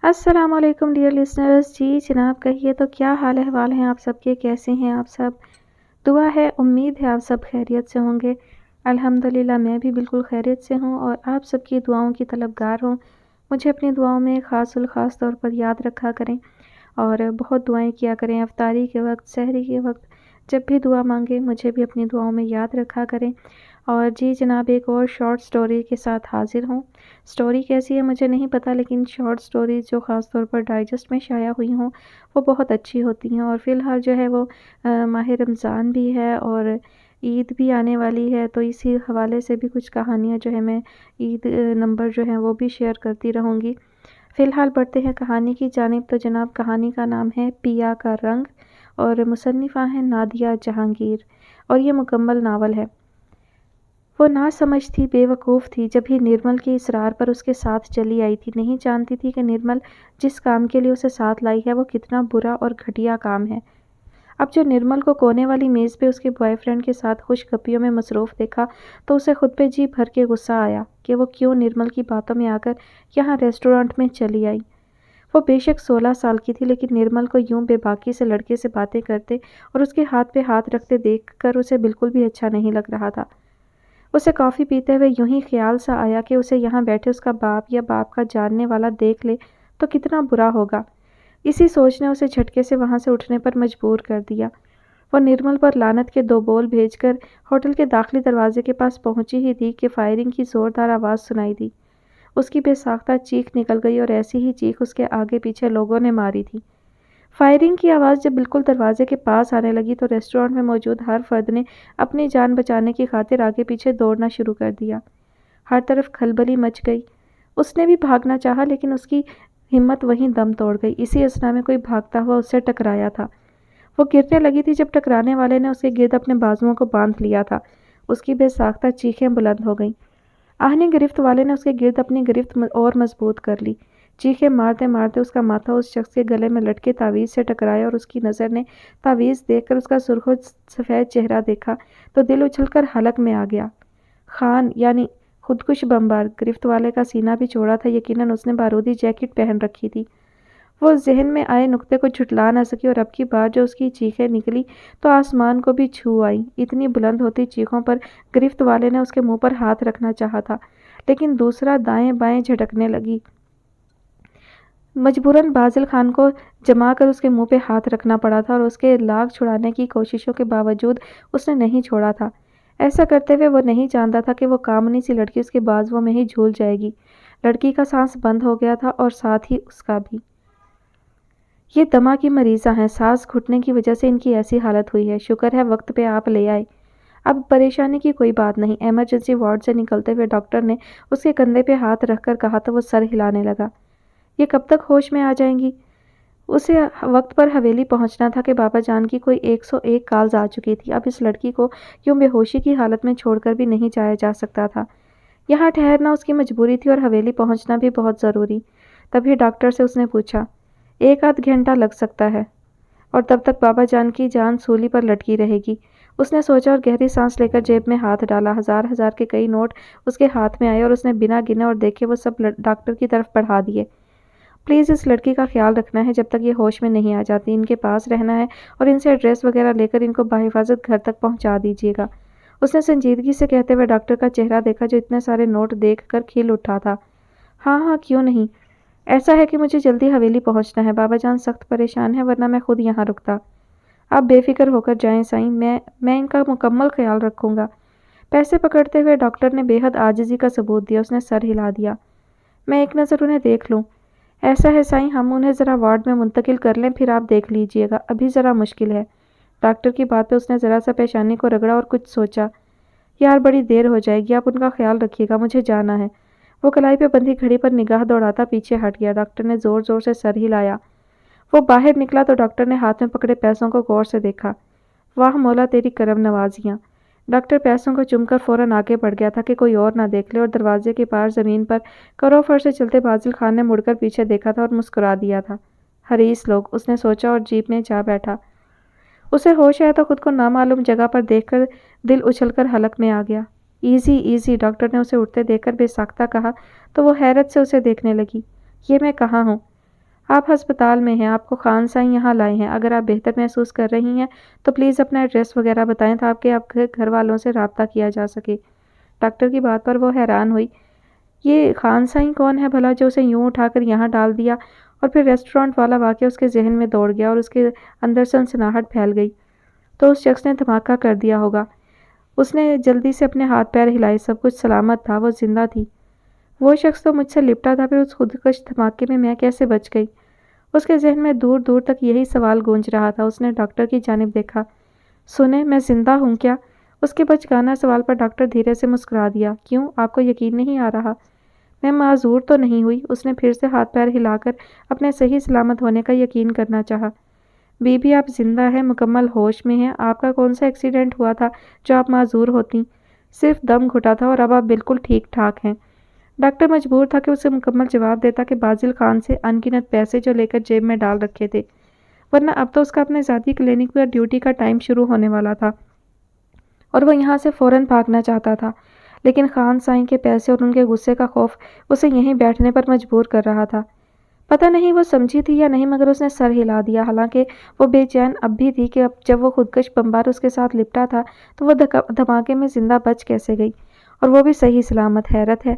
السلام علیکم dear listeners. جی جناب کہیے تو کیا حال احوال ہیں آپ سب کے؟ کیسے ہیں آپ سب؟ دعا ہے امید ہے آپ سب خیریت سے ہوں گے. الحمدللہ میں بھی بالکل خیریت سے ہوں اور آپ سب کی دعاؤں کی طلبگار ہوں. مجھے اپنی دعاؤں میں خاص الخاص طور پر یاد رکھا کریں اور بہت دعائیں کیا کریں. افطاری کے وقت، سحری کے وقت، جب بھی دعا مانگیں مجھے بھی اپنی دعاؤں میں یاد رکھا کریں. اور جی جناب ایک اور شارٹ سٹوری کے ساتھ حاضر ہوں. سٹوری کیسی ہے مجھے نہیں پتہ، لیکن شارٹ سٹوریز جو خاص طور پر ڈائجسٹ میں شائع ہوئی ہوں وہ بہت اچھی ہوتی ہیں. اور فی الحال جو ہے وہ ماہ رمضان بھی ہے اور عید بھی آنے والی ہے، تو اسی حوالے سے بھی کچھ کہانیاں جو ہے میں عید نمبر جو ہیں وہ بھی شیئر کرتی رہوں گی. فی الحال بڑھتے ہیں کہانی کی جانب. تو جناب کہانی کا نام ہے پیا کا رنگ اور مصنفہ ہیں نادیہ جہانگیر اور یہ مکمل ناول ہے. وہ ناسمجھ تھی، بے وقوف تھی جب ہی نرمل کے اصرار پر اس کے ساتھ چلی آئی تھی. نہیں جانتی تھی کہ نرمل جس کام کے لیے اسے ساتھ لائی ہے وہ کتنا برا اور گھٹیا کام ہے. اب جو نرمل کو کونے والی میز پہ اس کے بوائے فرینڈ کے ساتھ خوش گپیوں میں مصروف دیکھا تو اسے خود پہ جی بھر کے غصہ آیا کہ وہ کیوں نرمل کی باتوں میں آ کر یہاں ریسٹورانٹ میں چلی آئی. وہ بے شک 16 سال کی تھی، لیکن نرمل کو یوں بے باکی سے لڑکے سے باتیں کرتے اور اس کے ہاتھ پہ ہاتھ رکھتے دیکھ کر اسے بالکل بھی اچھا نہیں لگ رہا تھا. اسے کافی پیتے ہوئے یوں ہی خیال سا آیا کہ اسے یہاں بیٹھے اس کا باپ یا باپ کا جاننے والا دیکھ لے تو کتنا برا ہوگا. اسی سوچ نے اسے جھٹکے سے وہاں سے اٹھنے پر مجبور کر دیا. وہ نرمل پر لعنت کے 2 بول بھیج کر ہوٹل کے داخلی دروازے کے پاس پہنچی ہی تھی کہ فائرنگ کی زوردار آواز سنائی دی. اس کی بے ساختہ چیخ نکل گئی اور ایسی ہی چیخ اس کے آگے پیچھے لوگوں نے ماری تھی. فائرنگ کی آواز جب بالکل دروازے کے پاس آنے لگی تو ریسٹورانٹ میں موجود ہر فرد نے اپنی جان بچانے کی خاطر آگے پیچھے دوڑنا شروع کر دیا. ہر طرف کھلبلی مچ گئی. اس نے بھی بھاگنا چاہا لیکن اس کی ہمت وہیں دم توڑ گئی. اسی اثنا میں کوئی بھاگتا ہوا اس سے ٹکرایا تھا. وہ گرنے لگی تھی جب ٹکرانے والے نے اس کے گرد اپنے بازوؤں کو باندھ لیا تھا. اس کی بے ساختہ چیخیں بلند ہو گئیں. آہنی گرفت والے نے اس کے گرد اپنی گرفت اور مضبوط کر لی. چیخیں مارتے مارتے اس کا ماتھا اس شخص کے گلے میں لٹکے تعویذ سے ٹکرایا اور اس کی نظر نے تعویذ دیکھ کر اس کا سرخ و سفید چہرہ دیکھا تو دل اچھل کر حلق میں آ گیا. خان یعنی خودکش بمبار. گرفت والے کا سینہ بھی چوڑا تھا، یقیناً اس نے بارودی جیکٹ پہن رکھی تھی. وہ ذہن میں آئے نقطے کو جھٹلا نہ سکی اور اب کی بار جو اس کی چیخیں نکلی تو آسمان کو بھی چھو آئیں. اتنی بلند ہوتی چیخوں پر گرفت والے نے اس کے منہ پر ہاتھ رکھنا چاہا تھا، لیکن دوسرا دائیں بائیں جھٹکنے لگی. مجبوراً بازل خان کو جما کر اس کے منہ پہ ہاتھ رکھنا پڑا تھا اور اس کے لاغ چھڑانے کی کوششوں کے باوجود اس نے نہیں چھوڑا تھا. ایسا کرتے ہوئے وہ نہیں جانتا تھا کہ وہ کامنی سی لڑکی اس کے بازوؤں میں ہی جھول جائے گی. لڑکی کا سانس بند ہو گیا تھا اور ساتھ ہی اس کا بھی. یہ دمہ کی مریضہ ہیں، سانس گھٹنے کی وجہ سے ان کی ایسی حالت ہوئی ہے. شکر ہے وقت پہ آپ لے آئے. اب پریشانی کی کوئی بات نہیں. ایمرجنسی وارڈ سے نکلتے ہوئے ڈاکٹر نے اس کے کندھے پہ ہاتھ رکھ کر کہا تو وہ سر ہلانے لگا. یہ کب تک ہوش میں آ جائیں گی؟ اسے وقت پر حویلی پہنچنا تھا کہ بابا جان کی کوئی 101 کالز آ چکی تھی. اب اس لڑکی کو یوں بے ہوشی کی حالت میں چھوڑ کر بھی نہیں جایا جا سکتا تھا. یہاں ٹھہرنا اس کی مجبوری تھی اور حویلی پہنچنا بھی بہت ضروری. تبھی ڈاکٹر سے اس نے پوچھا 1 آدھ گھنٹہ لگ سکتا ہے اور تب تک بابا جان کی جان سولی پر لٹکی رہے گی. اس نے سوچا اور گہری سانس لے کر جیب میں ہاتھ ڈالا. ہزار کے کئی نوٹ اس کے ہاتھ میں آئے اور اس نے بنا گنے اور دیکھے وہ سب ڈاکٹر کی طرف بڑھا دیے. پلیز اس لڑکی کا خیال رکھنا ہے جب تک یہ ہوش میں نہیں آ جاتی. ان کے پاس رہنا ہے اور ان سے ایڈریس وغیرہ لے کر ان کو بحفاظت گھر تک پہنچا دیجیے گا. اس نے سنجیدگی سے کہتے ہوئے ڈاکٹر کا چہرہ دیکھا جو اتنے سارے نوٹ دیکھ کر کھل اٹھا تھا. ہاں کیوں نہیں. ایسا ہے کہ مجھے جلدی حویلی پہنچنا ہے. بابا جان سخت پریشان ہے ورنہ میں خود یہاں رکتا. آپ بے فکر ہو کر جائیں سائیں، میں ان کا مکمل خیال رکھوں گا. پیسے پکڑتے ہوئے ڈاکٹر نے بے حد عاجزی کا ثبوت دیا. اس نے سر ہلا دیا. میں ایک نظر انہیں دیکھ لوں. ایسا ہے سائیں ہم انہیں ذرا وارڈ میں منتقل کر لیں، پھر آپ دیکھ لیجئے گا. ابھی ذرا مشکل ہے. ڈاکٹر کی بات پہ اس نے ذرا سا پیشانی کو رگڑا اور کچھ سوچا. یار بڑی دیر ہو جائے گی، آپ ان کا خیال رکھیے گا، مجھے جانا ہے. وہ کلائی پہ بندھی گھڑی پر نگاہ دوڑاتا پیچھے ہٹ گیا. ڈاکٹر نے زور زور سے سر ہلایا. وہ باہر نکلا تو ڈاکٹر نے ہاتھ میں پکڑے پیسوں کو غور سے دیکھا. واہ مولا تیری کرم نوازیاں. ڈاکٹر پیسوں کو چم کر فوراً آگے بڑھ گیا تھا کہ کوئی اور نہ دیکھ لے اور دروازے کے پار زمین پر کروفر سے چلتے بازل خان نے مڑ کر پیچھے دیکھا تھا اور مسکرا دیا تھا. حریص لوگ، اس نے سوچا اور جیپ میں جا بیٹھا. اسے ہوش آیا تو خود کو نامعلوم جگہ پر دیکھ کر دل اچھل کر حلق میں آ گیا. Easy easy. ڈاکٹر نے اسے اٹھتے دیکھ کر بے ساختہ کہا تو وہ حیرت سے اسے دیکھنے لگی. یہ میں کہاں ہوں؟ آپ ہسپتال میں ہیں، آپ کو خان سائیں یہاں لائے ہیں۔ اگر آپ بہتر محسوس کر رہی ہیں تو پلیز اپنا ایڈریس وغیرہ بتائیں تاکہ آپ کے گھر والوں سے رابطہ کیا جا سکے۔ ڈاکٹر کی بات پر وہ حیران ہوئی۔ یہ خان سائیں کون ہے بھلا جو اسے یوں اٹھا کر یہاں ڈال دیا؟ اور پھر ریسٹورانٹ والا واقعہ اس کے ذہن میں دوڑ گیا اور اس کے اندر سنسناہٹ پھیل گئی۔ تو اس شخص نے دھماکہ کر دیا ہوگا۔ اس نے جلدی سے اپنے ہاتھ پیر ہلائے، سب کچھ سلامت تھا، وہ زندہ تھی۔ وہ شخص تو مجھ سے لپٹا تھا، پھر اس خودکش دھماکے میں میں کیسے بچ گئی؟ اس کے ذہن میں دور دور تک یہی سوال گونج رہا تھا۔ اس نے ڈاکٹر کی جانب دیکھا۔ سنیں، میں زندہ ہوں کیا؟ اس کے بچگانہ سوال پر ڈاکٹر دھیرے سے مسکرا دیا۔ کیوں، آپ کو یقین نہیں آ رہا؟ میں معذور تو نہیں ہوئی؟ اس نے پھر سے ہاتھ پیر ہلا کر اپنے صحیح سلامت ہونے کا یقین کرنا چاہا۔ بی بی آپ زندہ ہیں، مکمل ہوش میں ہیں۔ آپ کا کون سا ایکسیڈنٹ ہوا تھا جو آپ معذور ہوتیں؟ صرف دم گھٹا تھا اور اب آپ بالکل ٹھیک ٹھاک ہیں۔ ڈاکٹر مجبور تھا کہ اسے مکمل جواب دیتا کہ بازل خان سے ان گنت پیسے جو لے کر جیب میں ڈال رکھے تھے، ورنہ اب تو اس کا اپنے ذاتی کلینک پر ڈیوٹی کا ٹائم شروع ہونے والا تھا اور وہ یہاں سے فوراً بھاگنا چاہتا تھا، لیکن خان سائیں کے پیسے اور ان کے غصے کا خوف اسے یہیں بیٹھنے پر مجبور کر رہا تھا۔ پتہ نہیں وہ سمجھی تھی یا نہیں، مگر اس نے سر ہلا دیا، حالانکہ وہ بے چین اب بھی تھی کہ اب جب وہ خودکش بمبار اس کے ساتھ لپٹا تھا تو وہ دھماکے میں زندہ بچ کیسے گئی، اور وہ بھی صحیح سلامت۔ حیرت ہے۔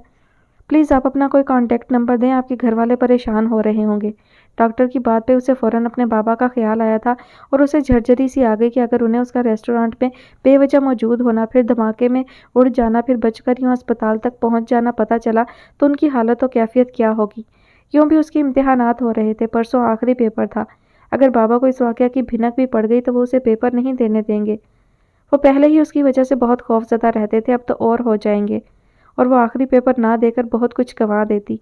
پلیز آپ اپنا کوئی کانٹیکٹ نمبر دیں، آپ کے گھر والے پریشان ہو رہے ہوں گے۔ ڈاکٹر کی بات پہ اسے فوراً اپنے بابا کا خیال آیا تھا اور اسے جھرجھری سی آ گئی کہ اگر انہیں اس کا ریسٹورانٹ میں بے وجہ موجود ہونا، پھر دھماکے میں اڑ جانا، پھر بچ کر یوں ہسپتال تک پہنچ جانا پتہ چلا تو ان کی حالت و کیفیت کیا ہوگی۔ یوں بھی اس کے امتحانات ہو رہے تھے، پرسوں آخری پیپر تھا۔ اگر بابا کو اس واقعہ کی بھنک بھی پڑ گئی تو وہ اسے پیپر نہیں دینے دیں گے۔ وہ پہلے ہی اس کی وجہ سے بہت خوف زدہ رہتے تھے، اب تو اور ہو جائیں گے، اور وہ آخری پیپر نہ دے کر بہت کچھ گنوا دیتی۔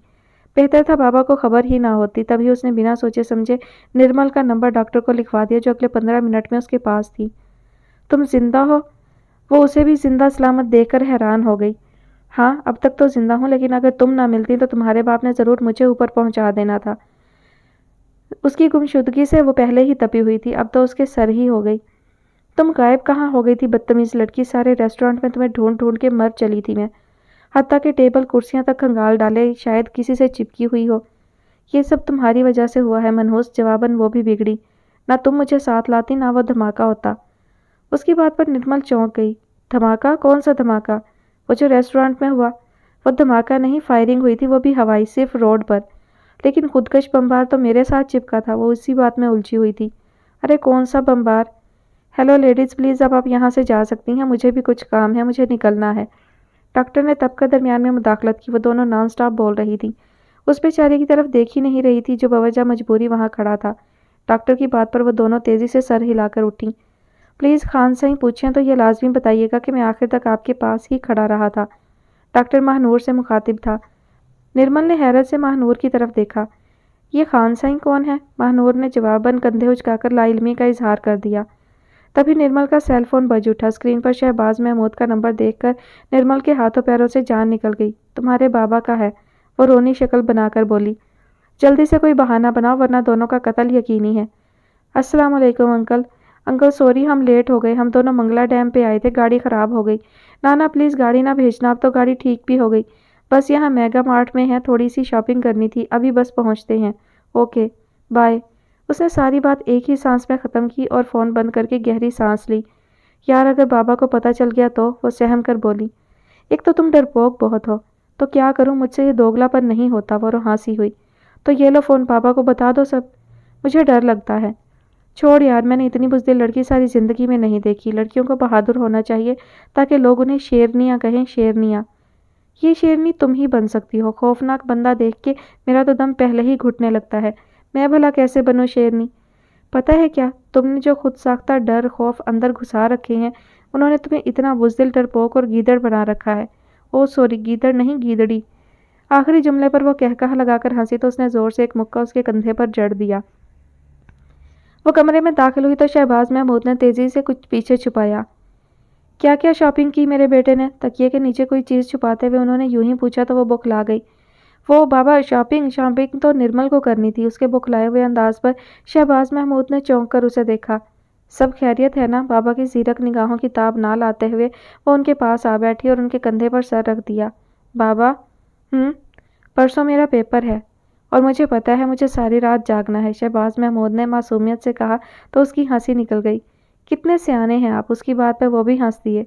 بہتر تھا بابا کو خبر ہی نہ ہوتی۔ تبھی اس نے بنا سوچے سمجھے نرمل کا نمبر ڈاکٹر کو لکھوا دیا جو اگلے 15 منٹ میں اس کے پاس تھی۔ تم زندہ ہو؟ وہ اسے بھی زندہ سلامت دیکھ کر حیران ہو گئی۔ ہاں، اب تک تو زندہ ہوں، لیکن اگر تم نہ ملتی تو تمہارے باپ نے ضرور مجھے اوپر پہنچا دینا تھا۔ اس کی گمشدگی سے وہ پہلے ہی تپی ہوئی تھی، اب تو اس کے سر ہی ہو گئی۔ تم غائب کہاں ہو گئی تھی بدتمیز لڑکی؟ سارے ریسٹورانٹ میں تمہیں ڈھونڈ ڈھونڈ کے مر چلی تھی میں، حتیٰ کہ ٹیبل کرسیاں تک کھنگال ڈالے، شاید کسی سے چپکی ہوئی ہو۔ یہ سب تمہاری وجہ سے ہوا ہے منحوس۔ جواباً وہ بھی بگڑی، نہ تم مجھے ساتھ لاتی نہ وہ دھماکہ ہوتا۔ اس کی بات پر نرمل چونک گئی۔ دھماکہ؟ کون سا دھماکہ؟ وہ جو ریسٹورانٹ میں ہوا؟ وہ دھماکہ نہیں، فائرنگ ہوئی تھی، وہ بھی ہوائی، صرف روڈ پر۔ لیکن خودکش بمبار تو میرے ساتھ چپکا تھا۔ وہ اسی بات میں الجھی ہوئی تھی۔ ارے کون سا بمبار؟ ہیلو لیڈیز، پلیز اب آپ یہاں سے جا سکتی ہیں، مجھے بھی کچھ کام ہے، مجھے نکلنا ہے۔ ڈاکٹر نے تب کر درمیان میں مداخلت کی۔ وہ دونوں نان سٹاپ بول رہی تھی، اس بیچارے کی طرف دیکھ ہی نہیں رہی تھی جو بوجہ مجبوری وہاں کھڑا تھا۔ ڈاکٹر کی بات پر وہ دونوں تیزی سے سر ہلا کر اٹھیں۔ پلیز خان سائیں پوچھیں تو یہ لازمی بتائیے گا کہ میں آخر تک آپ کے پاس ہی کھڑا رہا تھا۔ ڈاکٹر ماہنور سے مخاطب تھا۔ نرمل نے حیرت سے ماہنور کی طرف دیکھا۔ یہ خان سائیں کون ہے؟ ماہنور نے جواباً کندھے اچکا کر لا علمی کا اظہار کر دیا۔ تبھی نرمل کا سیل فون بج اٹھا۔ اسکرین پر شہباز محمود کا نمبر دیکھ کر نرمل کے ہاتھوں پیروں سے جان نکل گئی۔ تمہارے بابا کا ہے، وہ رونی شکل بنا کر بولی۔ جلدی سے کوئی بہانہ بناؤ ورنہ دونوں کا قتل یقینی ہے۔ السلام علیکم انکل۔ انکل سوری، ہم لیٹ ہو گئے، ہم دونوں منگلا ڈیم پہ آئے تھے، گاڑی خراب ہو گئی۔ نانا پلیز گاڑی نہ بھیجنا، اب تو گاڑی ٹھیک بھی ہو گئی، بس یہاں میگا مارٹ میں ہیں، تھوڑی سی شاپنگ کرنی تھی، ابھی بس پہنچتے ہیں۔ Okay bye. اس نے ساری بات ایک ہی سانس میں ختم کی اور فون بند کر کے گہری سانس لی۔ یار اگر بابا کو پتہ چل گیا تو؟ وہ سہم کر بولی۔ ایک تو تم ڈرپوک بہت ہو، تو کیا کروں، مجھ سے یہ دوگلا پر نہیں ہوتا۔ وہ ہنسی ہوئی۔ تو یہ لو فون، پاپا کو بتا دو سب۔ مجھے ڈر لگتا ہے۔ چھوڑ یار، میں نے اتنی بزدل لڑکی ساری زندگی میں نہیں دیکھی۔ لڑکیوں کو بہادر ہونا چاہیے تاکہ لوگ انہیں شیرنیاں کہیں، شیرنیاں۔ یہ شیرنی تم ہی بن سکتی ہو۔ خوفناک بندہ دیکھ کے میرا تو دم پہلے ہی گھٹنے لگتا ہے، میں بھلا کیسے بنوں شیرنی؟ پتہ ہے کیا، تم نے جو خود ساختہ ڈر خوف اندر گھسا رکھے ہیں، انہوں نے تمہیں اتنا بزدل، ڈرپوک اور گیدڑ بنا رکھا ہے۔ او سوری، گیدڑ نہیں، گیدڑی۔ آخری جملے پر وہ کہکہا لگا کر ہنسی تو اس نے زور سے ایک مکہ اس کے کندھے پر جڑ دیا۔ وہ کمرے میں داخل ہوئی تو شہباز محمود نے تیزی سے کچھ پیچھے چھپایا۔ کیا کیا شاپنگ کی میرے بیٹے نے؟ تکیے کے نیچے کوئی چیز چھپاتے ہوئے انہوں نے یوں ہی پوچھا تو وہ بکھلا گئی۔ وہ بابا، شاپنگ تو نرمل کو کرنی تھی۔ اس کے بکھلائے ہوئے انداز پر شہباز محمود نے چونک کر اسے دیکھا۔ سب خیریت ہے نا؟ بابا کی زیرک نگاہوں کی تاب نہ لاتے ہوئے وہ ان کے پاس آ بیٹھی اور ان کے کندھے پر سر رکھ دیا۔ بابا؟ پرسوں میرا پیپر ہے۔ اور مجھے پتا ہے مجھے ساری رات جاگنا ہے۔ شہباز محمود نے معصومیت سے کہا تو اس کی ہنسی نکل گئی۔ کتنے سیانے ہیں آپ، اس کی بات پر وہ بھی ہنس دیے۔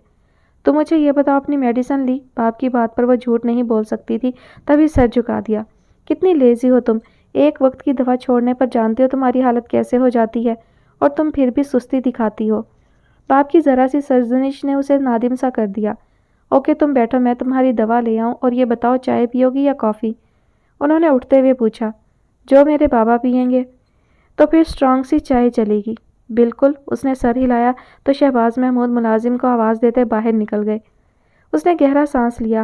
تو مجھے یہ بتاؤ اپنی میڈیسن لی؟ باپ کی بات پر وہ جھوٹ نہیں بول سکتی تھی، تبھی سر جھکا دیا۔ کتنی لیزی ہو تم، ایک وقت کی دوا چھوڑنے پر جانتے ہو تمہاری حالت کیسے ہو جاتی ہے، اور تم پھر بھی سستی دکھاتی ہو۔ باپ کی ذرا سی سرزنش نے اسے نادم سا کر دیا۔ اوکے تم بیٹھو، میں تمہاری دوا لے آؤں، اور یہ بتاؤ چائے پیو گی یا کافی؟ انہوں نے اٹھتے ہوئے پوچھا۔ جو میرے بابا پئیں گے۔ تو پھر اسٹرانگ سی چائے چلے گی؟ بالکل۔ اس نے سر ہلایا تو شہباز محمود ملازم کو آواز دیتے باہر نکل گئے۔ اس نے گہرا سانس لیا۔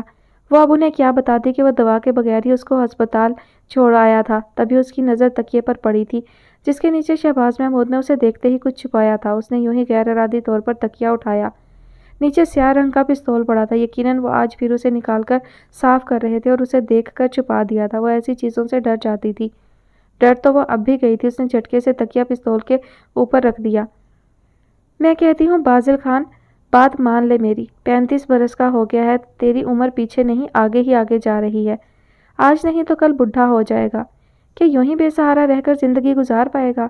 وہ اب انہیں کیا بتاتی کہ وہ دوا کے بغیر ہی اس کو ہسپتال چھوڑ آیا تھا۔ تبھی اس کی نظر تکیے پر پڑی تھی جس کے نیچے شہباز محمود نے اسے دیکھتے ہی کچھ چھپایا تھا۔ اس نے یوں ہی غیر ارادی طور پر تکیہ اٹھایا۔ نیچے سیاہ رنگ کا پستول پڑا تھا۔ یقیناً وہ آج پھر اسے نکال کر صاف کر رہے تھے اور اسے دیکھ کر چھپا دیا تھا۔ وہ ایسی چیزوں سے ڈر جاتی تھی۔ ڈر تو وہ اب بھی گئی تھی۔ اس نے جھٹکے سے تکیہ پستول کے اوپر رکھ دیا۔ میں کہتی ہوں بازل خان، بات مان لے میری، 35 برس کا ہو گیا ہے، تیری عمر پیچھے نہیں آگے ہی آگے جا رہی ہے۔ آج نہیں تو کل بڈھا ہو جائے گا۔ کہ یوں ہی بے سہارا رہ کر زندگی گزار پائے گا؟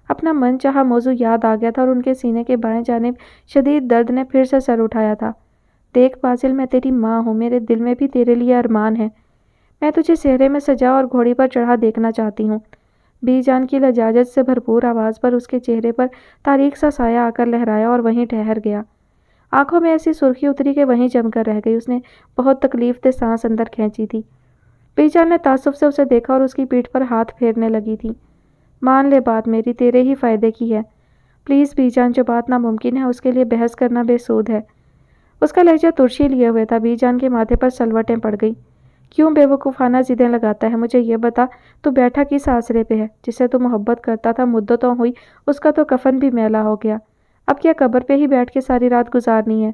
اپنا من چاہا موضوع یاد آ گیا تھا اور ان کے سینے کے بائیں جانب شدید درد نے پھر سے سر اٹھایا تھا۔ دیکھ بازل، میں تیری ماں ہوں، میرے دل میں بھی تیرے لیے ارمان ہے۔ میں تجھے صحرے میں سجا اور گھوڑی پر چڑھا دیکھنا چاہتی ہوں۔ بی جان کی لجاجت سے بھرپور آواز پر اس کے چہرے پر تاریک سا سایہ آ کر لہرایا اور وہیں ٹھہر گیا۔ آنکھوں میں ایسی سرخی اتری کہ وہیں جم کر رہ گئی۔ اس نے بہت تکلیف دہ سانس اندر کھینچی تھی۔ بی جان نے تعصب سے اسے دیکھا اور اس کی پیٹھ پر ہاتھ پھیرنے لگی تھی۔ مان لے بات میری، تیرے ہی فائدے کی ہے۔ پلیز بی جان، جو بات ناممکن ہے اس کے لیے بحث کرنا بے سود ہے۔ اس کا لہجہ ترشی لیے ہوئے تھا۔ بی جان کے ماتھے پر سلوٹیں پڑ گئی۔ کیوں بے وقوفانہ ضدیں لگاتا ہے؟ مجھے یہ بتا، تو بیٹھا کس آسرے پہ ہے؟ جس سے تو محبت کرتا تھا مدتوں ہوئی، اس کا تو کفن بھی میلا ہو گیا۔ اب کیا قبر پہ ہی بیٹھ کے ساری رات گزارنی ہے؟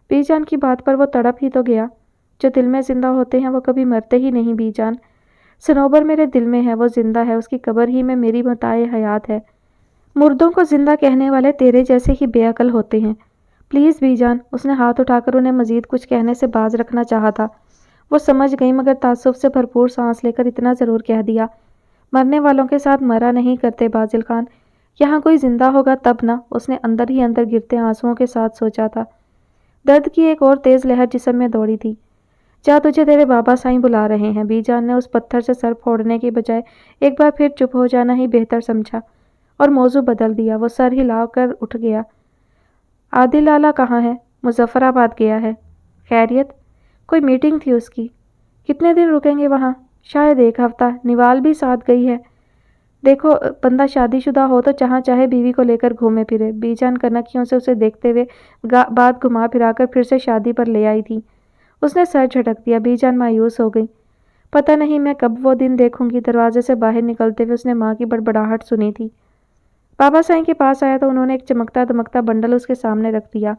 بی جان کی بات پر وہ تڑپ ہی تو گیا۔ جو دل میں زندہ ہوتے ہیں وہ کبھی مرتے ہی نہیں بی جان۔ صنوبر میرے دل میں ہے، وہ زندہ ہے، اس کی قبر ہی میں میری متاع حیات ہے۔ مردوں کو زندہ کہنے والے تیرے جیسے ہی بے عقل ہوتے ہیں۔ پلیز بی جان۔ اس نے ہاتھ اٹھا کر انہیں مزید کچھ کہنے سے باز رکھنا چاہا تھا۔ وہ سمجھ گئی مگر تعصب سے بھرپور سانس لے کر اتنا ضرور کہہ دیا، مرنے والوں کے ساتھ مرا نہیں کرتے بازل خان، یہاں کوئی زندہ ہوگا تب نہ۔ اس نے اندر ہی اندر گرتے آنسوؤں کے ساتھ سوچا تھا۔ درد کی ایک اور تیز لہر جسم میں دوڑی تھی۔ جا، تجھے تیرے بابا سائیں بلا رہے ہیں۔ بی جان نے اس پتھر سے سر پھوڑنے کی بجائے ایک بار پھر چپ ہو جانا ہی بہتر سمجھا اور موضوع بدل دیا۔ وہ سر ہلا کر اٹھ گیا۔ عادل لالا کہاں ہے؟ مظفر آباد گیا ہے۔ خیریت؟ کوئی میٹنگ تھی اس کی۔ کتنے دن رکیں گے وہاں؟ شاید ایک ہفتہ۔ نوال بھی ساتھ گئی ہے۔ دیکھو، بندہ شادی شدہ ہو تو جہاں چاہے بیوی کو لے کر گھومے پھرے۔ بی جان کنکھیوں سے اسے دیکھتے ہوئے بات گھما پھرا کر پھر سے شادی پر لے آئی تھی۔ اس نے سر جھٹک دیا۔ بی جان مایوس ہو گئی۔ پتہ نہیں میں کب وہ دن دیکھوں گی۔ دروازے سے باہر نکلتے ہوئے اس نے ماں کی بڑبڑاہٹ سنی تھی۔ بابا سائیں کے پاس آیا تو انہوں نے ایک چمکتا دمکتا بنڈل اس کے سامنے رکھ دیا۔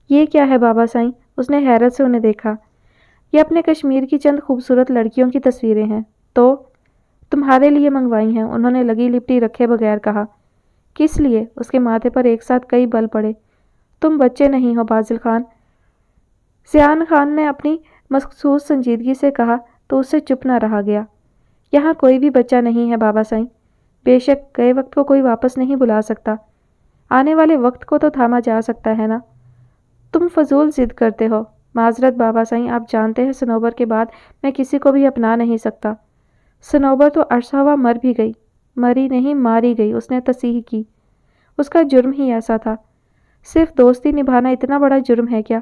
یہ کیا ہے بابا سائیں؟ اس نے حیرت سے انہیں دیکھا۔ یہ اپنے کشمیر کی چند خوبصورت لڑکیوں کی تصویریں ہیں۔ تو تمہارے لیے منگوائی ہیں، انہوں نے لگی لپٹی رکھے بغیر کہا۔ کس لیے؟ اس کے ماتھے پر ایک ساتھ کئی بل پڑے۔ تم بچے نہیں ہو بازل خان، سیان خان نے اپنی مخصوص سنجیدگی سے کہا تو اس سے چپ نہ رہا گیا۔ یہاں کوئی بھی بچہ نہیں ہے بابا سائیں۔ بے شک گئے وقت کو کوئی واپس نہیں بلا سکتا، آنے والے وقت کو تو تھاما جا سکتا ہے نا۔ تم فضول ضد کرتے ہو۔ معذرت بابا سائیں، آپ جانتے ہیں صنوبر کے بعد میں کسی کو بھی اپنا نہیں سکتا۔ صنوبر تو عرصہ ہوا مر بھی گئی۔ مری نہیں، ماری گئی، اس نے تصحیح کی۔ اس کا جرم ہی ایسا تھا۔ صرف دوستی نبھانا اتنا بڑا جرم ہے کیا؟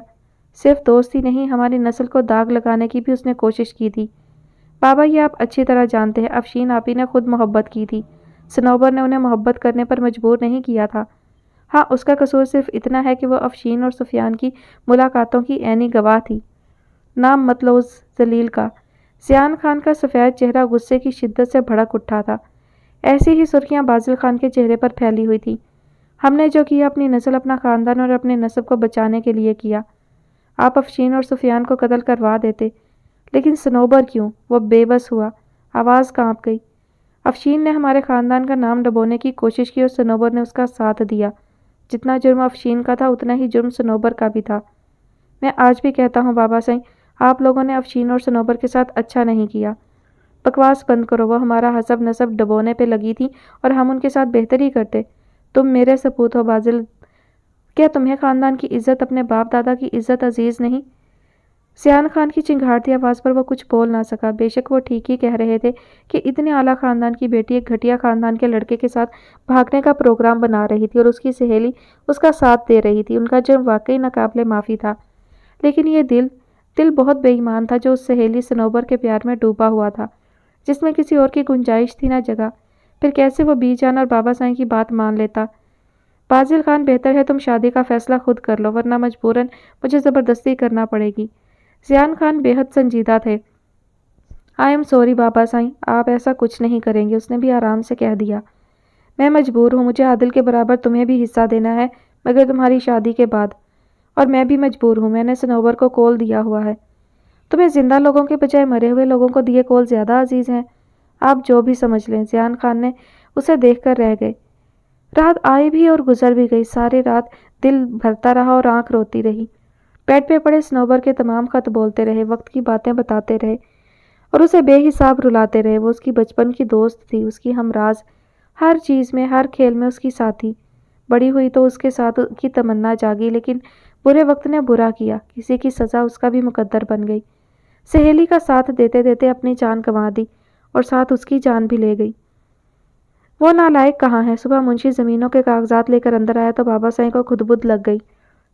صرف دوستی نہیں، ہماری نسل کو داغ لگانے کی بھی اس نے کوشش کی تھی۔ بابا یہ آپ اچھی طرح جانتے ہیں، افشین آپی نے خود محبت کی تھی۔ صنوبر نے انہیں محبت کرنے پر مجبور نہیں کیا تھا۔ ہاں، اس کا قصور صرف اتنا ہے کہ وہ افشین اور سفیان کی ملاقاتوں کی عینی گواہ تھی۔ نام مت لو اس ذلیل کا۔ سیان خان کا سفید چہرہ غصے کی شدت سے بھڑک اٹھا تھا۔ ایسی ہی سرخیاں بازل خان کے چہرے پر پھیلی ہوئی تھیں۔ ہم نے جو کیا اپنی نسل، اپنا خاندان اور اپنے نسب کو بچانے کے لیے کیا۔ آپ افشین اور سفیان کو قتل کروا دیتے، لیکن صنوبر کیوں؟ وہ بے بس ہوا، آواز کانپ گئی۔ افشین نے ہمارے خاندان کا نام ڈبونے کی کوشش کی اور صنوبر نے اس کا ساتھ دیا۔ جتنا جرم افشین کا تھا اتنا ہی جرم صنوبر کا بھی تھا۔ میں آج بھی کہتا ہوں بابا سائیں، آپ لوگوں نے افشین اور صنوبر کے ساتھ اچھا نہیں کیا۔ بکواس بند کرو، وہ ہمارا حسب نسب ڈبونے پہ لگی تھی اور ہم ان کے ساتھ بہتری کرتے۔ تم میرے سپوت ہو بازل، کیا تمہیں خاندان کی عزت، اپنے باپ دادا کی عزت عزیز نہیں؟ سیان خان کی چنگھاڑتی آواز پر وہ کچھ بول نہ سکا۔ بے شک وہ ٹھیک ہی کہہ رہے تھے کہ اتنے اعلیٰ خاندان کی بیٹی ایک گھٹیا خاندان کے لڑکے کے ساتھ بھاگنے کا پروگرام بنا رہی تھی اور اس کی سہیلی اس کا ساتھ دے رہی تھی۔ ان کا جرم واقعی ناقابل معافی تھا، لیکن یہ دل بہت بے ایمان تھا جو اس سہیلی صنوبر کے پیار میں ڈوبا ہوا تھا، جس میں کسی اور کی گنجائش تھی نہ جگہ۔ پھر کیسے وہ بی جان اور بابا سائیں کی بات مان لیتا؟ بازل خان، بہتر ہے تم شادی کا فیصلہ خود کر لو، ورنہ مجبوراً مجھے زبردستی کرنا پڑے گی۔ سیان خان بے حد سنجیدہ تھے۔ آئی ایم سوری بابا سائیں، آپ ایسا کچھ نہیں کریں گے، اس نے بھی آرام سے کہہ دیا۔ میں مجبور ہوں، مجھے عادل کے برابر تمہیں بھی حصہ دینا ہے، مگر تمہاری شادی کے بعد۔ اور میں بھی مجبور ہوں، میں نے صنوبر کو کول دیا ہوا ہے۔ تمہیں زندہ لوگوں کے بجائے مرے ہوئے لوگوں کو دیے کول زیادہ عزیز ہیں۔ آپ جو بھی سمجھ لیں۔ سیان خان نے اسے دیکھ کر رہ گئے۔ رات آئی بھی اور گزر بھی گئی۔ ساری رات دل بھرتا رہا اور آنکھ روتی رہی۔ بیڈ پہ پڑے صنوبر کے تمام خط بولتے رہے، وقت کی باتیں بتاتے رہے اور اسے بے حساب رلاتے رہے۔ وہ اس کی بچپن کی دوست تھی، اس کی ہمراز، ہر چیز میں، ہر کھیل میں اس کی ساتھی۔ بڑی ہوئی تو اس کے ساتھ کی تمنا جاگی، لیکن برے وقت نے برا کیا، کسی کی سزا اس کا بھی مقدر بن گئی۔ سہیلی کا ساتھ دیتے دیتے اپنی جان گنوا دی اور ساتھ اس کی جان بھی لے گئی۔ وہ نالائق کہاں ہے؟ صبح منشی زمینوں کے کاغذات لے کر اندر آیا تو بابا سائیں کو خود بدھ لگ گئی۔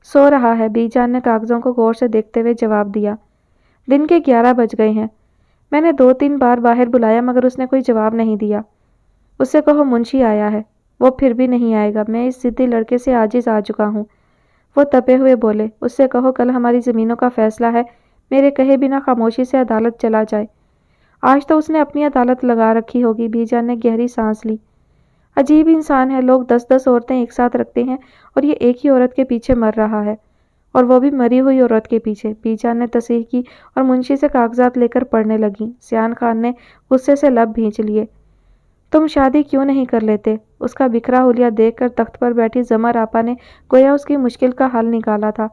سو رہا ہے، بی جان نے کاغذوں کو غور سے دیکھتے ہوئے جواب دیا۔ دن کے 11 بج گئے ہیں۔ میں نے 2-3 بار باہر بلایا مگر اس نے کوئی جواب نہیں دیا۔ اس سے کہو منشی آیا ہے، وہ پھر بھی نہیں آئے گا۔ میں اس ضدی لڑکے سے عاجز آ چکا ہوں۔ وہ تپے ہوئے بولے۔ اس سے کہو کل ہماری زمینوں کا فیصلہ ہے، میرے کہے بنا خاموشی سے عدالت چلا جائے۔ آج تو اس نے اپنی عدالت لگا رکھی ہوگی۔ بی جان نے گہری سانس لی۔ عجیب انسان ہے، لوگ 10-10 عورتیں ایک ساتھ رکھتے ہیں اور یہ ایک ہی عورت کے پیچھے مر رہا ہے، اور وہ بھی مری ہوئی عورت کے پیچھے۔ بی جان نے تصحیح کی اور منشی سے کاغذات لے کر پڑھنے لگیں۔ سیان خان نے غصے سے لب بھینچ لیے۔ تم شادی کیوں نہیں کر لیتے؟ اس کا بکھرا حلیہ دیکھ کر تخت پر بیٹھی زمر آپا نے گویا اس کی مشکل کا حل نکالا تھا۔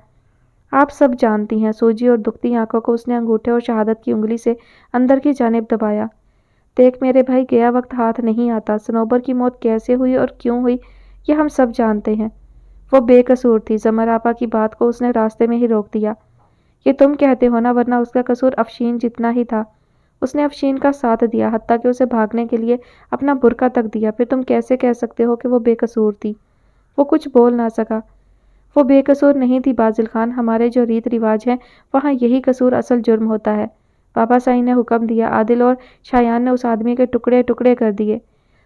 آپ سب جانتی ہیں۔ سوجی اور دکھتی آنکھوں کو اس نے انگوٹھے اور شہادت کی انگلی سے اندر کی جانب دبایا۔ دیکھ میرے بھائی، گیا وقت ہاتھ نہیں آتا۔ صنوبر کی موت کیسے ہوئی اور کیوں ہوئی یہ ہم سب جانتے ہیں۔ وہ بے قصور تھی۔ زمر آپا کی بات کو اس نے راستے میں ہی روک دیا۔ یہ تم کہتے ہو نا، ورنہ اس کا قصور افشین جتنا ہی تھا۔ اس نے افشین کا ساتھ دیا، حتیٰ کہ اسے بھاگنے کے لیے اپنا برقع تک دیا۔ پھر تم کیسے کہہ سکتے ہو کہ وہ بے قصور تھی؟ وہ کچھ بول نہ سکا۔ وہ بے قصور نہیں تھی بازل خان، ہمارے جو ریت رواج ہیں وہاں یہی قصور اصل جرم ہوتا ہے۔ بابا سائیں نے حکم دیا۔ عادل اور شایان نے اس آدمی کے ٹکڑے ٹکڑے کر دیے۔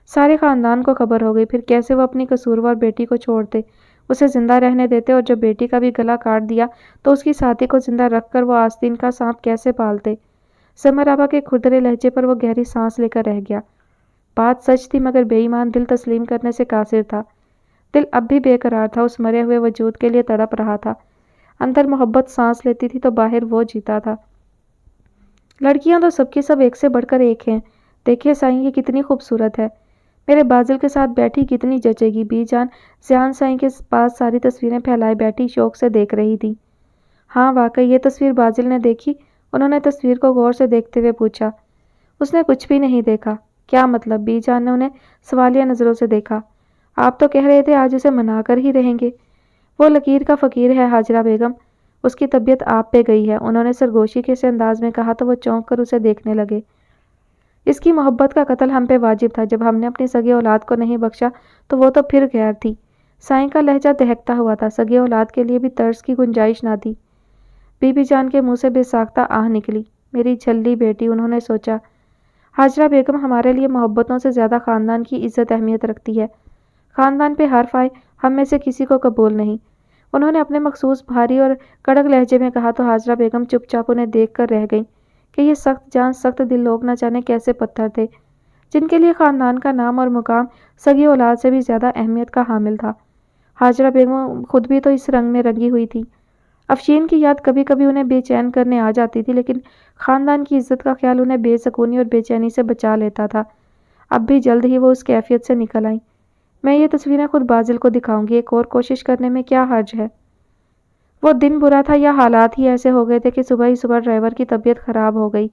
سارے خاندان کو خبر ہو گئی۔ پھر کیسے وہ اپنی قصوروار بیٹی کو چھوڑتے، اسے زندہ رہنے دیتے، اور جب بیٹی کا بھی گلا کاٹ دیا تو اس کی ساتھی کو زندہ رکھ کر وہ آستین کا سانپ کیسے پالتے؟ سمر آپا کے کھردرے لہجے پر وہ گہری سانس لے کر رہ گیا۔ بات سچ تھی مگر بے ایمان دل تسلیم کرنے سے قاصر تھا۔ دل اب بھی بے قرار تھا، اس مرے ہوئے وجود کے لیے تڑپ رہا تھا۔ اندر محبت سانس لیتی تھی تو باہر وہ جیتا تھا۔ لڑکیاں تو سب کی سب ایک سے بڑھ کر ایک ہیں۔ دیکھے سائیں، یہ کتنی خوبصورت ہے، میرے بازل کے ساتھ بیٹھی کتنی جچے گی۔ بی جان سیان سائیں کے پاس ساری تصویریں پھیلائے بیٹھی شوق سے دیکھ رہی تھی۔ ہاں واقعی یہ تصویر بازل نے دیکھی؟ انہوں نے تصویر کو غور سے دیکھتے ہوئے پوچھا۔ اس نے کچھ بھی نہیں دیکھا۔ کیا مطلب؟ بی جان نے انہیں سوالیہ نظروں سے دیکھا۔ آپ تو کہہ رہے تھے آج اسے منا کر ہی رہیں گے۔ وہ لکیر کا فقیر ہے حاجرہ بیگم، اس کی طبیعت آپ پہ گئی ہے، انہوں نے سرگوشی کے سے انداز میں کہا تو وہ چونک کر اسے دیکھنے لگے۔ اس کی محبت کا قتل ہم پہ واجب تھا، جب ہم نے اپنی سگی اولاد کو نہیں بخشا تو وہ تو پھر غیر تھی۔ سائیں کا لہجہ دہکتا ہوا تھا۔ سگی اولاد کے لیے بھی ترس کی گنجائش نہ تھی۔ بی بی جان کے منہ سے بے ساختہ آہ نکلی۔ میری جھلی بیٹی، انہوں نے سوچا۔ حاجرہ بیگم ہمارے لیے محبتوں سے زیادہ خاندان کی عزت اہمیت رکھتی ہے۔ خاندان پہ حرف آئے ہم میں سے کسی کو قبول نہیں، انہوں نے اپنے مخصوص بھاری اور کڑک لہجے میں کہا تو حاجرہ بیگم چپ چاپ انہیں دیکھ کر رہ گئیں کہ یہ سخت جان سخت دل لوگ نہ جانے کیسے پتھر تھے، جن کے لیے خاندان کا نام اور مقام سگی اولاد سے بھی زیادہ اہمیت کا حامل تھا۔ حاجرہ بیگم خود بھی تو اس رنگ میں رنگی ہوئی تھی۔ افشین کی یاد کبھی کبھی انہیں بے چین کرنے آ جاتی تھی، لیکن خاندان کی عزت کا خیال انہیں بے سکونی اور بے چینی سے بچا لیتا تھا۔ اب بھی جلد ہی وہ اس کیفیت سے نکل آئیں۔ میں یہ تصویریں خود بازل کو دکھاؤں گی، ایک اور کوشش کرنے میں کیا حرج ہے؟ وہ دن برا تھا یا حالات ہی ایسے ہو گئے تھے کہ صبح ہی صبح ڈرائیور کی طبیعت خراب ہو گئی؟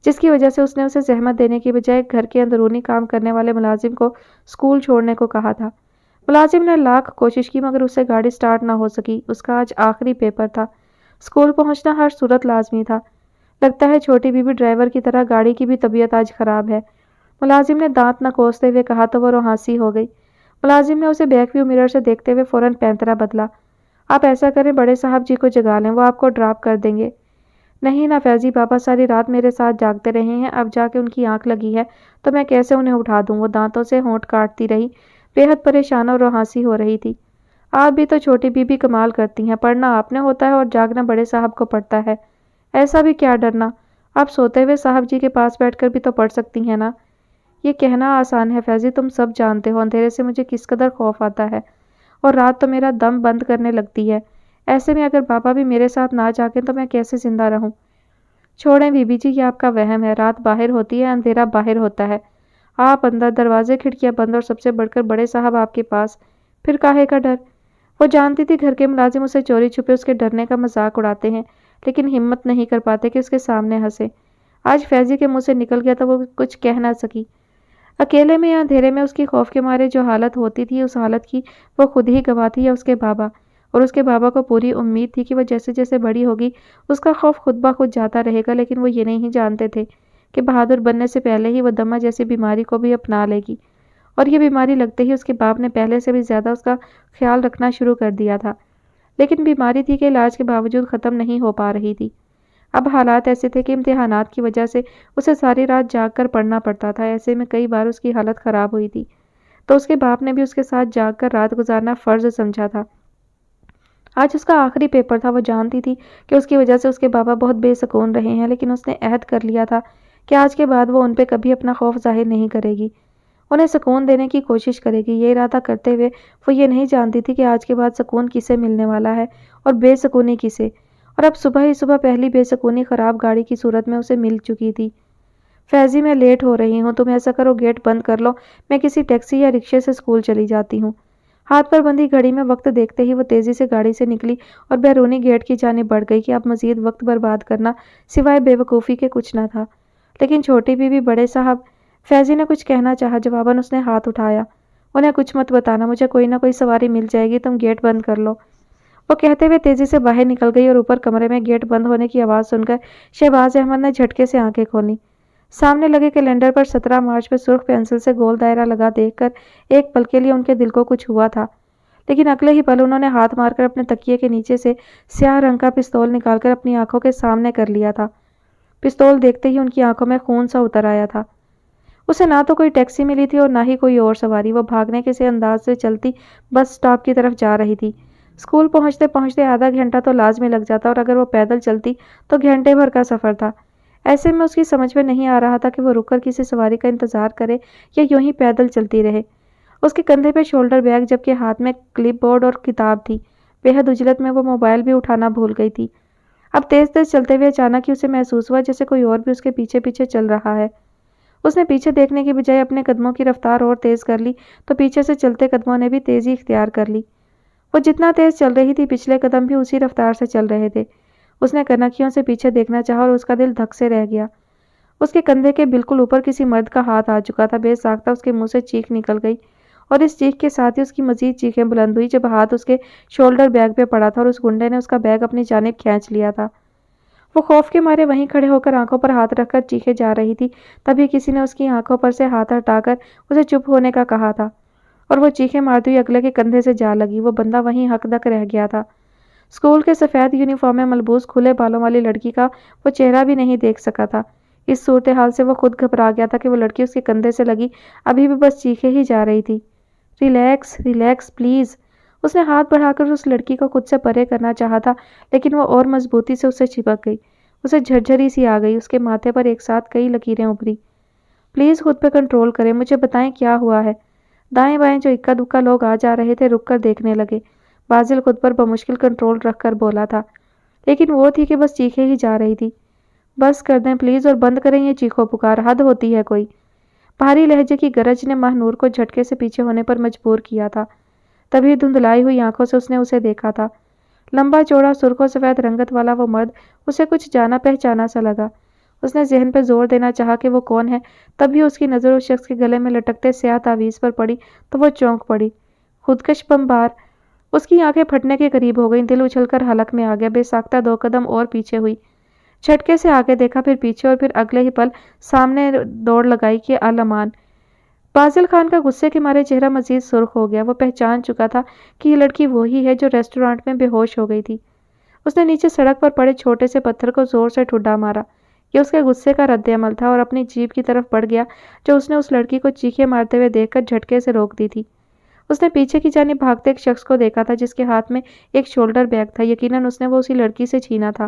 جس کی وجہ سے اس نے اسے زحمت دینے کی بجائے گھر کے اندرونی کام کرنے والے ملازم کو اسکول چھوڑنے کو کہا تھا۔ ملازم نے لاکھ کوشش کی مگر اس سے گاڑی سٹارٹ نہ ہو سکی۔ اس کا آج آخری پیپر تھا، اسکول پہنچنا ہر صورت لازمی تھا۔ لگتا ہے چھوٹی بی بی ڈرائیور کی طرح گاڑی کی بھی طبیعت آج خراب ہے، ملازم نے دانت نہ کوستے ہوئے کہا تو وہ روحانسی ہو گئی۔ ملازم نے اسے بیک ویو مرر سے دیکھتے ہوئے فوراً پینترا بدلا۔ آپ ایسا کریں بڑے صاحب جی کو جگا لیں، وہ آپ کو ڈراپ کر دیں گے۔ نہیں نہ فیضی بابا ساری رات میرے ساتھ جاگتے رہے ہیں، اب جا کے ان کی آنکھ لگی ہے تو میں کیسے انہیں اٹھا دوں؟ وہ دانتوں سے ہونٹ کاٹتی رہی، بے حد پریشان اور روحانسی ہو رہی تھی۔ آپ بھی تو چھوٹی بی بی کمال کرتی ہیں، پڑھنا آپ نے ہوتا ہے اور جاگنا بڑے صاحب کو پڑتا ہے۔ ایسا بھی کیا ڈرنا، آپ سوتے ہوئے صاحب جی کے پاس بیٹھ کر بھی تو پڑھ سکتی ہیں نا۔ یہ کہنا آسان ہے فیضی، تم سب جانتے ہو اندھیرے سے مجھے کس قدر خوف آتا ہے اور رات تو میرا دم بند کرنے لگتی ہے۔ ایسے میں اگر بابا بھی میرے ساتھ نہ جاگیں تو میں کیسے زندہ رہوں؟ چھوڑیں بی بی جی، یہ آپ کا وہم ہے، رات باہر ہوتی ہے، اندھیرا باہر ہوتا ہے۔ آپ اندر، دروازے کھڑکیاں بند اور سب سے بڑھ کر بڑے صاحب آپ کے پاس، پھر کاہے کا ڈر؟ وہ جانتی تھی گھر کے ملازم اسے چوری چھپے اس کے ڈرنے کا مذاق اڑاتے ہیں، لیکن ہمت نہیں کر پاتے کہ اس کے سامنے ہنسے۔ آج فیضی کے منہ سے نکل گیا تو وہ کچھ کہہ نہ سکی۔ اکیلے میں یا اندھیرے میں اس کی خوف کے مارے جو حالت ہوتی تھی، اس حالت کی وہ خود ہی گواہ تھی یا اس کے بابا؟ اور اس کے بابا کو پوری امید تھی کہ وہ جیسے جیسے بڑی ہوگی اس کا خوف خود بخود جاتا رہے گا، لیکن وہ یہ نہیں جانتے تھے کہ بہادر بننے سے پہلے ہی وہ دمہ جیسی بیماری کو بھی اپنا لے گی، اور یہ بیماری لگتے ہی اس کے باپ نے پہلے سے بھی زیادہ اس کا خیال رکھنا شروع کر دیا تھا۔ لیکن بیماری تھی کہ علاج کے باوجود ختم نہیں ہو پا رہی تھی۔ اب حالات ایسے تھے کہ امتحانات کی وجہ سے اسے ساری رات جاگ کر پڑھنا پڑتا تھا۔ ایسے میں کئی بار اس کی حالت خراب ہوئی تھی تو اس کے باپ نے بھی اس کے ساتھ جاگ کر رات گزارنا فرض سمجھا تھا۔ آج اس کا آخری پیپر تھا۔ وہ جانتی تھی کہ اس کی وجہ سے اس کے بابا بہت بے سکون رہے ہیں، لیکن اس نے عہد کر لیا تھا کہ آج کے بعد وہ ان پہ کبھی اپنا خوف ظاہر نہیں کرے گی، انہیں سکون دینے کی کوشش کرے گی۔ یہ ارادہ کرتے ہوئے وہ یہ نہیں جانتی تھی کہ آج کے بعد سکون کسے ملنے والا ہے اور بے سکونی کسے، اور اب صبح ہی صبح پہلی بے سکونی خراب گاڑی کی صورت میں اسے مل چکی تھی۔ فیضی میں لیٹ ہو رہی ہوں، تم ایسا کرو گیٹ بند کر لو، میں کسی ٹیکسی یا رکشے سے اسکول چلی جاتی ہوں۔ ہاتھ پر بندھی گھڑی میں وقت دیکھتے ہی وہ تیزی سے گاڑی سے نکلی اور بیرونی گیٹ کی جانب بڑھ گئی کہ اب مزید وقت برباد کرنا سوائے بے وقوفی کے کچھ نہ تھا۔ لیکن چھوٹی بی بی، بڑے صاحب، فیضی نے کچھ کہنا چاہا، جواباً اس نے ہاتھ اٹھایا۔ انہیں کچھ مت بتانا، مجھے کوئی نہ کوئی سواری مل جائے گی، تم گیٹ بند کر لو۔ وہ کہتے ہوئے تیزی سے باہر نکل گئی اور اوپر کمرے میں گیٹ بند ہونے کی آواز سن کر شہباز احمد نے جھٹکے سے آنکھیں کھولیں۔ سامنے لگے کیلنڈر پر 17 مارچ پہ سرخ پینسل سے گول دائرہ لگا دیکھ کر ایک پل کے لیے ان کے دل کو کچھ ہوا تھا، لیکن اگلے ہی پل انہوں نے ہاتھ مار کر اپنے تکیے کے نیچے سے سیاہ رنگ کا پستول نکال کر اپنی آنکھوں کے سامنے کر لیا تھا۔ پستول دیکھتے ہی ان کی آنکھوں میں خون سا اتر آیا تھا۔ اسے نہ تو کوئی ٹیکسی ملی تھی اور نہ ہی کوئی اور سواری۔ وہ بھاگنے کے سے انداز سے چلتی بس سٹاپ کی طرف جا رہی تھی۔ اسکول پہنچتے پہنچتے آدھا گھنٹہ تو لازمی لگ جاتا، اور اگر وہ پیدل چلتی تو گھنٹے بھر کا سفر تھا۔ ایسے میں اس کی سمجھ میں نہیں آ رہا تھا کہ وہ رک کر کسی سواری کا انتظار کرے یا یوں ہی پیدل چلتی رہے۔ اس کے کندھے پہ شولڈر بیگ جبکہ ہاتھ میں کلپ بورڈ اور کتاب تھی۔ بے حد عجلت میں وہ موبائل بھی اٹھانا بھول گئی تھی۔ اب تیز تیز چلتے ہوئے اچانک ہی اسے محسوس ہوا جیسے کوئی اور بھی اس کے پیچھے پیچھے چل رہا ہے۔ اس نے پیچھے دیکھنے کی بجائے اپنے قدموں کی رفتار اور تیز کر لی تو پیچھے سے چلتے قدموں نے بھی تیزی اختیار کر لی۔ وہ جتنا تیز چل رہی تھی پچھلے قدم بھی اسی رفتار سے چل رہے تھے۔ اس نے کنکھیوں سے پیچھے دیکھنا چاہا اور اس کا دل دھک سے رہ گیا۔ اس کے کندھے کے بالکل اوپر کسی مرد کا ہاتھ آ چکا تھا۔ بے ساختہ اس کے منہ سے چیخ نکل گئی، اور اس چیخ کے ساتھ ہی اس کی مزید چیخیں بلند ہوئی جب ہاتھ اس کے شولڈر بیگ پہ پڑا تھا اور اس گنڈے نے اس کا بیگ اپنی جانب کھینچ لیا تھا۔ وہ خوف کے مارے وہیں کھڑے ہو کر آنکھوں پر ہاتھ رکھ کر چیخے جا رہی تھی، تبھی کسی نے اس کی آنکھوں پر سے ہاتھ ہٹا کر اسے چپ ہونے کا کہا تھا، اور وہ چیخیں مارتی ہوئی اگلے کے کندھے سے جا لگی۔ وہ بندہ وہیں ہک دک رہ گیا تھا۔ اسکول کے سفید یونیفارم میں ملبوس کھلے بالوں والی لڑکی کا وہ چہرہ بھی نہیں دیکھ سکا تھا۔ اس صورتحال سے وہ خود گھبرا گیا تھا کہ وہ لڑکی اس کے کندھے سے لگی ابھی بھی بس چیخے ہی جا رہی تھی۔ Relax relax please. اس نے ہاتھ بڑھا کر اس لڑکی کو خود سے پرے کرنا چاہا تھا، لیکن وہ اور مضبوطی سے اس سے چپک گئی۔ اسے جھرجھری سی آ گئی، اس کے ماتھے پر ایک ساتھ کئی لکیریں ابھری۔ پلیز خود پہ کنٹرول کریں، مجھے بتائیں کیا ہوا ہے۔ دائیں بائیں جو اکا دکا لوگ آ جا رہے تھے رک کر دیکھنے لگے۔ بازل خود پر بمشکل کنٹرول رکھ کر بولا تھا، لیکن وہ تھی کہ بس چیخے ہی جا رہی تھی۔ بس کر دیں پلیز اور بند کریں یہ چیخو پکار، حد ہوتی ہے کوئی۔ بھاری لہجے کی گرج نے ماہ نور کو جھٹکے سے پیچھے ہونے پر مجبور کیا تھا۔ تبھی دھندلائی ہوئی آنکھوں سے اس نے اسے دیکھا تھا۔ لمبا چوڑا سرخ و سفید رنگت والا وہ مرد اسے کچھ جانا پہچانا سا لگا۔ اس نے ذہن پر زور دینا چاہا کہ وہ کون ہے، تبھی اس کی نظر اس شخص کے گلے میں لٹکتے سیاہ تعویذ پر پڑی تو وہ چونک پڑی۔ خودکش بمبار! اس کی آنکھیں پھٹنے کے قریب ہو گئیں، دل اچھل کر حلق میں آ گیا، بے ساختہ 2 قدم اور پیچھے ہوئی، جھٹکے سے آگے دیکھا، پھر پیچھے، اور پھر اگلے ہی پل سامنے دوڑ لگائی کہ الامان! فاضل خان کا غصے کے مارے چہرہ مزید سرخ ہو گیا۔ وہ پہچان چکا تھا کہ یہ لڑکی وہی ہے جو ریسٹورانٹ میں بے ہوش ہو گئی تھی۔ اس نے نیچے سڑک پر پڑے چھوٹے سے پتھر کو زور سے ٹھڈا مارا۔ یہ اس کے غصے کا رد عمل تھا، اور اپنی جیپ کی طرف بڑھ گیا جو اس نے اس لڑکی کو چیخیں مارتے ہوئے دیکھ کر جھٹکے سے روک دی تھی۔ اس نے پیچھے کی جانب بھاگتے ایک شخص کو دیکھا تھا جس کے ہاتھ میں ایک شولڈر بیگ تھا۔ یقیناً اس نے وہ اسی لڑکی سے چھینا تھا۔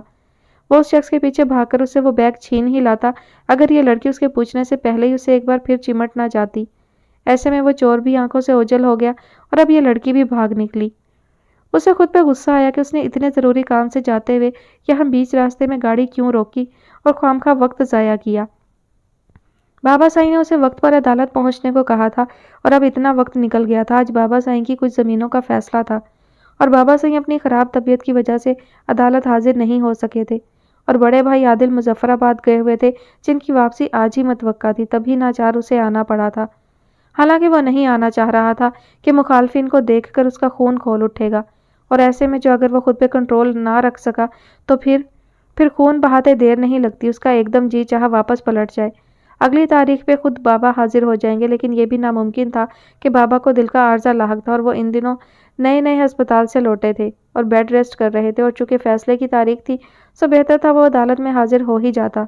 وہ اس شخص کے پیچھے بھاگ کر اس سے وہ بیگ چھین ہی لاتا اگر یہ لڑکی اس کے پوچھنے سے پہلے ہی اسے ایک بار پھر چمٹ نہ جاتی۔ ایسے میں وہ چور بھی آنکھوں سے اوجھل ہو گیا، اور اب یہ لڑکی بھی بھاگ نکلی۔ اسے خود پہ غصہ آیا کہ اس نے اتنے ضروری کام سے جاتے ہوئے یہاں بیچ راستے میں گاڑی کیوں روکی اور خوامخواہ وقت ضائع کیا۔ بابا سائیں نے اسے وقت پر عدالت پہنچنے کو کہا تھا، اور اب اتنا وقت نکل گیا تھا۔ آج بابا سائیں کی کچھ زمینوں کا فیصلہ تھا، اور بابا سائیں اپنی خراب طبیعت کی وجہ سے عدالت حاضر نہیں ہو سکے تھے، اور بڑے بھائی عادل مظفر آباد گئے ہوئے تھے جن کی واپسی آج ہی متوقع تھی، تبھی ناچار اسے آنا پڑا تھا۔ حالانکہ وہ نہیں آنا چاہ رہا تھا کہ مخالفین کو دیکھ کر اس کا خون کھول اٹھے گا، اور ایسے میں جو اگر وہ خود پہ کنٹرول نہ رکھ سکا تو پھر خون بہاتے دیر نہیں لگتی، اس کا ایک دم جی چاہا واپس پلٹ جائے۔ اگلی تاریخ پہ خود بابا حاضر ہو جائیں گے، لیکن یہ بھی ناممکن تھا کہ بابا کو دل کا عارضہ لاحق تھا، اور وہ ان دنوں نئے ہسپتال سے لوٹے تھے اور بیڈ ریسٹ کر رہے تھے، اور چونکہ فیصلے کی تاریخ تھی سو بہتر تھا وہ عدالت میں حاضر ہو ہی جاتا۔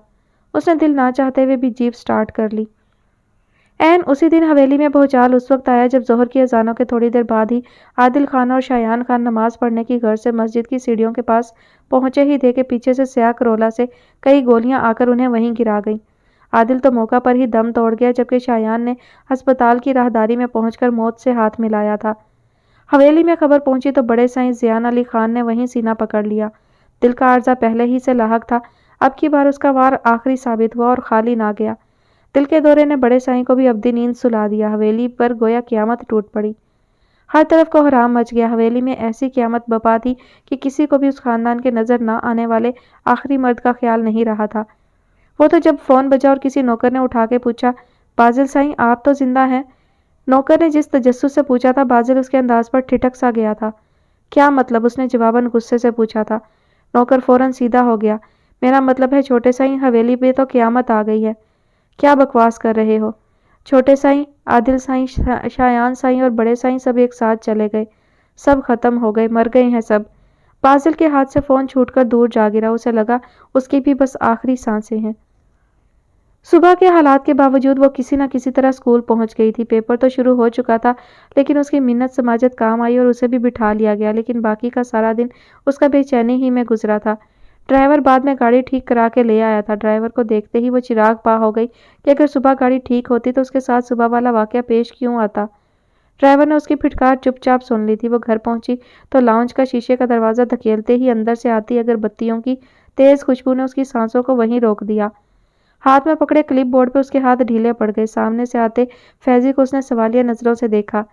اس نے دل نہ چاہتے ہوئے بھی جیپ سٹارٹ کر لی۔ عین اسی دن حویلی میں بھوچال اس وقت آیا جب ظہر کی اذانوں کے تھوڑی دیر بعد ہی عادل خان اور شایان خان نماز پڑھنے کی غرض سے مسجد کی سیڑھیوں کے پاس پہنچے ہی تھے کہ پیچھے سے سیاہ کرولا سے کئی گولیاں آ کر انہیں وہیں گرا گئیں۔ عادل تو موقع پر ہی دم توڑ گیا، جبکہ شایان نے ہسپتال کی راہداری میں پہنچ کر موت سے ہاتھ ملایا تھا۔ حویلی میں خبر پہنچی تو بڑے سائیں زیان علی خان نے وہیں سینہ پکڑ لیا۔ دل کا عارضہ پہلے ہی سے لاحق تھا، اب کی بار اس کا وار آخری ثابت ہوا اور خالی نہ گیا۔ دل کے دورے نے بڑے سائیں کو بھی ابدی نیند سلا دیا۔ حویلی پر گویا قیامت ٹوٹ پڑی، ہر طرف کوہرام مچ گیا۔ حویلی میں ایسی قیامت بپا تھی کہ کسی کو بھی اس خاندان کے نظر نہ آنے والے آخری مرد کا خیال نہیں رہا تھا۔ وہ تو جب فون بجا اور کسی نوکر نے اٹھا کے پوچھا، بازل سائیں آپ تو زندہ ہیں؟ نوکر نے جس تجسس سے پوچھا تھا، بازل اس کے انداز پر ٹھٹک سا گیا تھا۔ کیا مطلب؟ اس نے جواباً غصے سے پوچھا تھا۔ نوکر فوراً سیدھا ہو گیا۔ میرا مطلب ہے چھوٹے سائیں، حویلی پہ تو قیامت آ گئی ہے۔ کیا بکواس کر رہے ہو؟ چھوٹے سائیں، عادل سائیں، شایان سائیں اور بڑے سائیں سب ایک ساتھ چلے گئے، سب ختم ہو گئے، مر گئے ہیں سب۔ بازل کے ہاتھ سے فون چھوٹ کر دور جا گرا، اسے لگا اس کی بھی بس آخری سانسیں ہیں۔ صبح کے حالات کے باوجود وہ کسی نہ کسی طرح اسکول پہنچ گئی تھی۔ پیپر تو شروع ہو چکا تھا، لیکن اس کی منت سماجت کام آئی اور اسے بھی بٹھا لیا گیا، لیکن باقی کا سارا دن اس کا بے چینی ہی میں گزرا تھا۔ ڈرائیور بعد میں گاڑی ٹھیک کرا کے لے آیا تھا۔ ڈرائیور کو دیکھتے ہی وہ چراغ پا ہو گئی کہ اگر صبح گاڑی ٹھیک ہوتی تو اس کے ساتھ صبح والا واقعہ پیش کیوں آتا۔ ڈرائیور نے اس کی پھٹکار چپ چاپ سن لی تھی۔ وہ گھر پہنچی تو لاؤنج کا شیشے کا دروازہ دھکیلتے ہی اندر سے آتی اگر بتیوں کی تیز خوشبو نے اس کی سانسوں کو وہیں روک دیا۔ ہاتھ میں پکڑے کلپ بورڈ پہ اس کے ہاتھ ڈھیلے پڑ گئے۔ سامنے سے آتے فیضی کو اس نے سوالیہ نظروں سے دیکھا۔